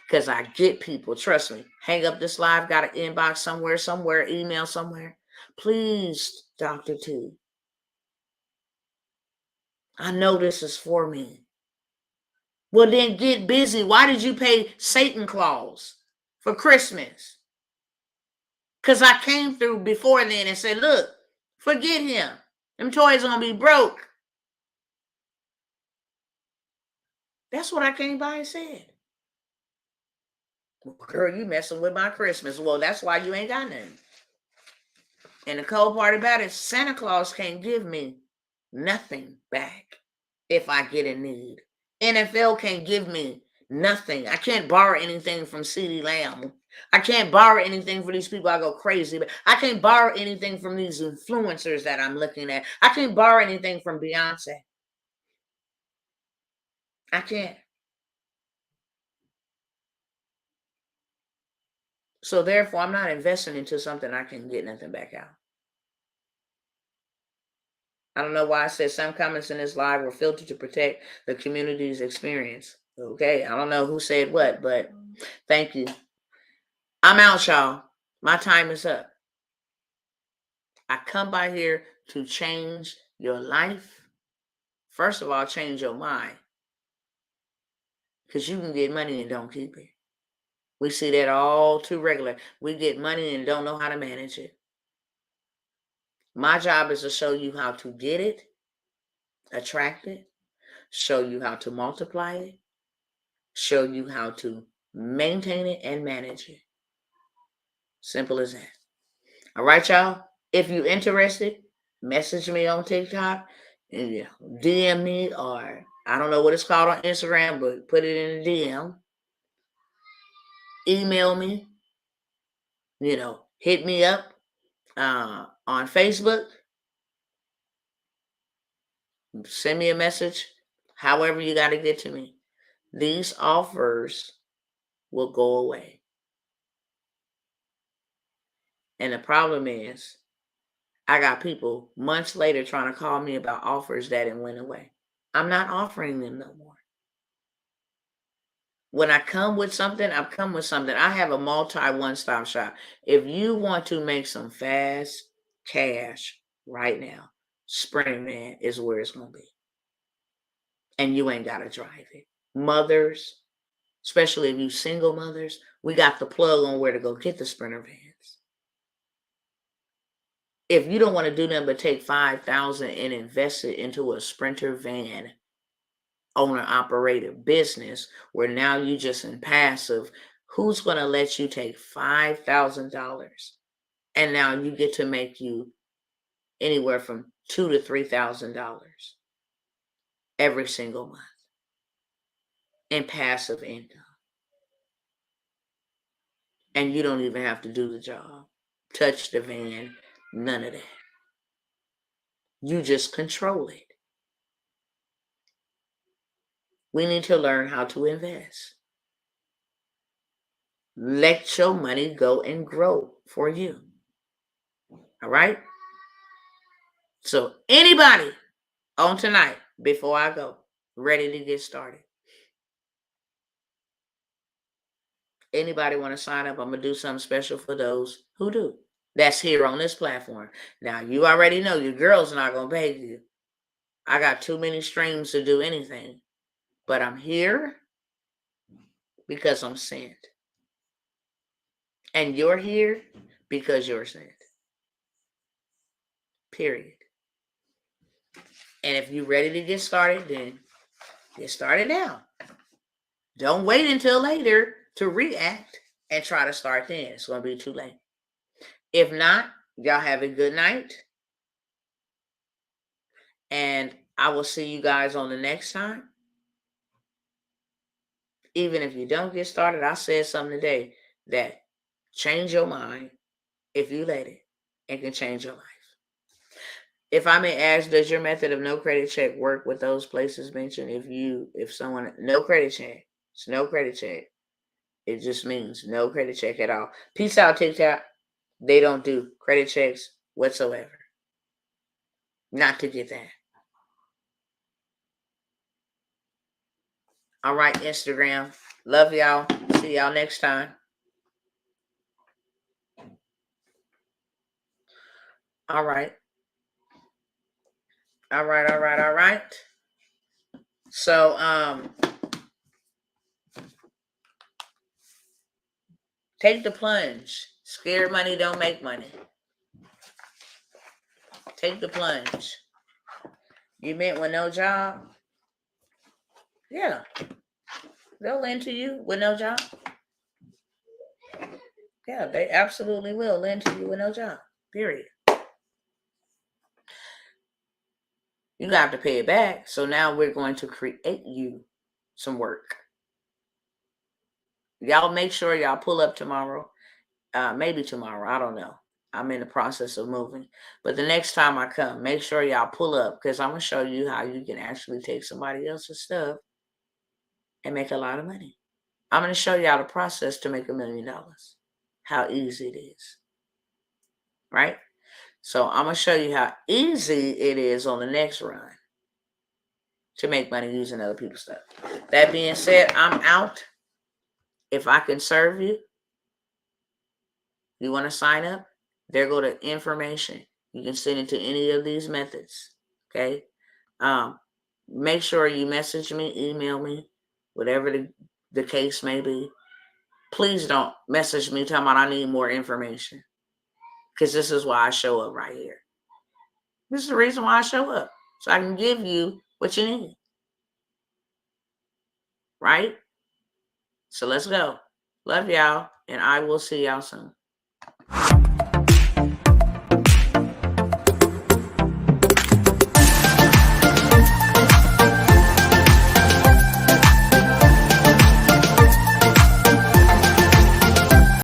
Because I get people, trust me, hang up this live, got an inbox somewhere, email somewhere. Please, Dr. T, I know this is for me. Well, then get busy. Why did you pay Satan Claus for Christmas? Because I came through before then and said, look, forget him. Them toys are going to be broke. That's what I came by and said. Well, girl, you messing with my Christmas. Well, that's why you ain't got nothing. And the cold part about it, Santa Claus can't give me nothing back if I get in need. NFL can't give me nothing. I can't borrow anything from CeeDee Lamb I can't borrow anything for these people. I go crazy. But I can't borrow anything from these influencers that I'm looking at. I can't borrow anything from Beyonce. I can't. So therefore, I'm not investing into something I can get nothing back out. I don't know why I said some comments in this live were filtered to protect the community's experience. Okay, I don't know who said what, but thank you. I'm out, y'all. My time is up. I come by here to change your life. First of all, change your mind. Because you can get money and don't keep it. We see that all too regular. We get money and don't know how to manage it. My job is to show you how to get it, attract it, show you how to multiply it, show you how to maintain it and manage it. Simple as that. All right, y'all. If you're interested, message me on TikTok, and DM me, or I don't know what it's called on Instagram, but put it in a DM. Email me. Hit me up on Facebook. Send me a message. However you got to get to me. These offers will go away. And the problem is, I got people months later trying to call me about offers that it went away. I'm not offering them no more. When I come with something, I've come with something. I have a multi one-stop shop. If you want to make some fast cash right now, Sprinter Van is where it's going to be. And you ain't got to drive it. Mothers, especially if you single mothers, we got the plug on where to go get the Sprinter Vans. If you don't want to do nothing but take $5,000 and invest it into a Sprinter Van owner-operator business where now you just in passive, who's going to let you take $5,000 and now you get to make you anywhere from $2,000 to $3,000 every single month in passive income? And you don't even have to do the job, touch the van, none of that. You just control it. We need to learn how to invest. Let your money go and grow for you. All right? So anybody on tonight, before I go, ready to get started? Anybody want to sign up? I'm going to do something special for those who do. That's here on this platform. Now, you already know your girl's not going to pay you. I got too many streams to do anything. But I'm here because I'm sent. And you're here because you're sent. Period. And if you're ready to get started, then get started now. Don't wait until later to react and try to start then. It's going to be too late. If not, y'all have a good night. And I will see you guys on the next time. Even if you don't get started, I said something today that change your mind if you let it and can change your life. If I may ask, does your method of no credit check work with those places mentioned? If someone, no credit check, it's no credit check. It just means no credit check at all. Peace out, TikTok. They don't do credit checks whatsoever. Not to get that. All right, Instagram. Love y'all. See y'all next time. All right. All right. So, take the plunge. Scared money don't make money. Take the plunge. You meant with no job? Yeah. They'll lend to you with no job. Yeah, they absolutely will lend to you with no job. Period. You got to pay it back. So now we're going to create you some work. Y'all make sure y'all pull up tomorrow. Maybe tomorrow. I don't know. I'm in the process of moving. But the next time I come, make sure y'all pull up, because I'm going to show you how you can actually take somebody else's stuff and make a lot of money. I'm going to show y'all the process to make $1 million. How easy it is. Right? So I'm going to show you how easy it is on the next run to make money using other people's stuff. That being said, I'm out. If I can serve you, you want to sign up? There go the information. You can send it to any of these methods. Okay? Make sure you message me, email me, whatever the case may be. Please don't message me talking about I need more information, because this is why I show up right here. This is the reason why I show up, so I can give you what you need. Right? So let's go. Love y'all, and I will see y'all soon.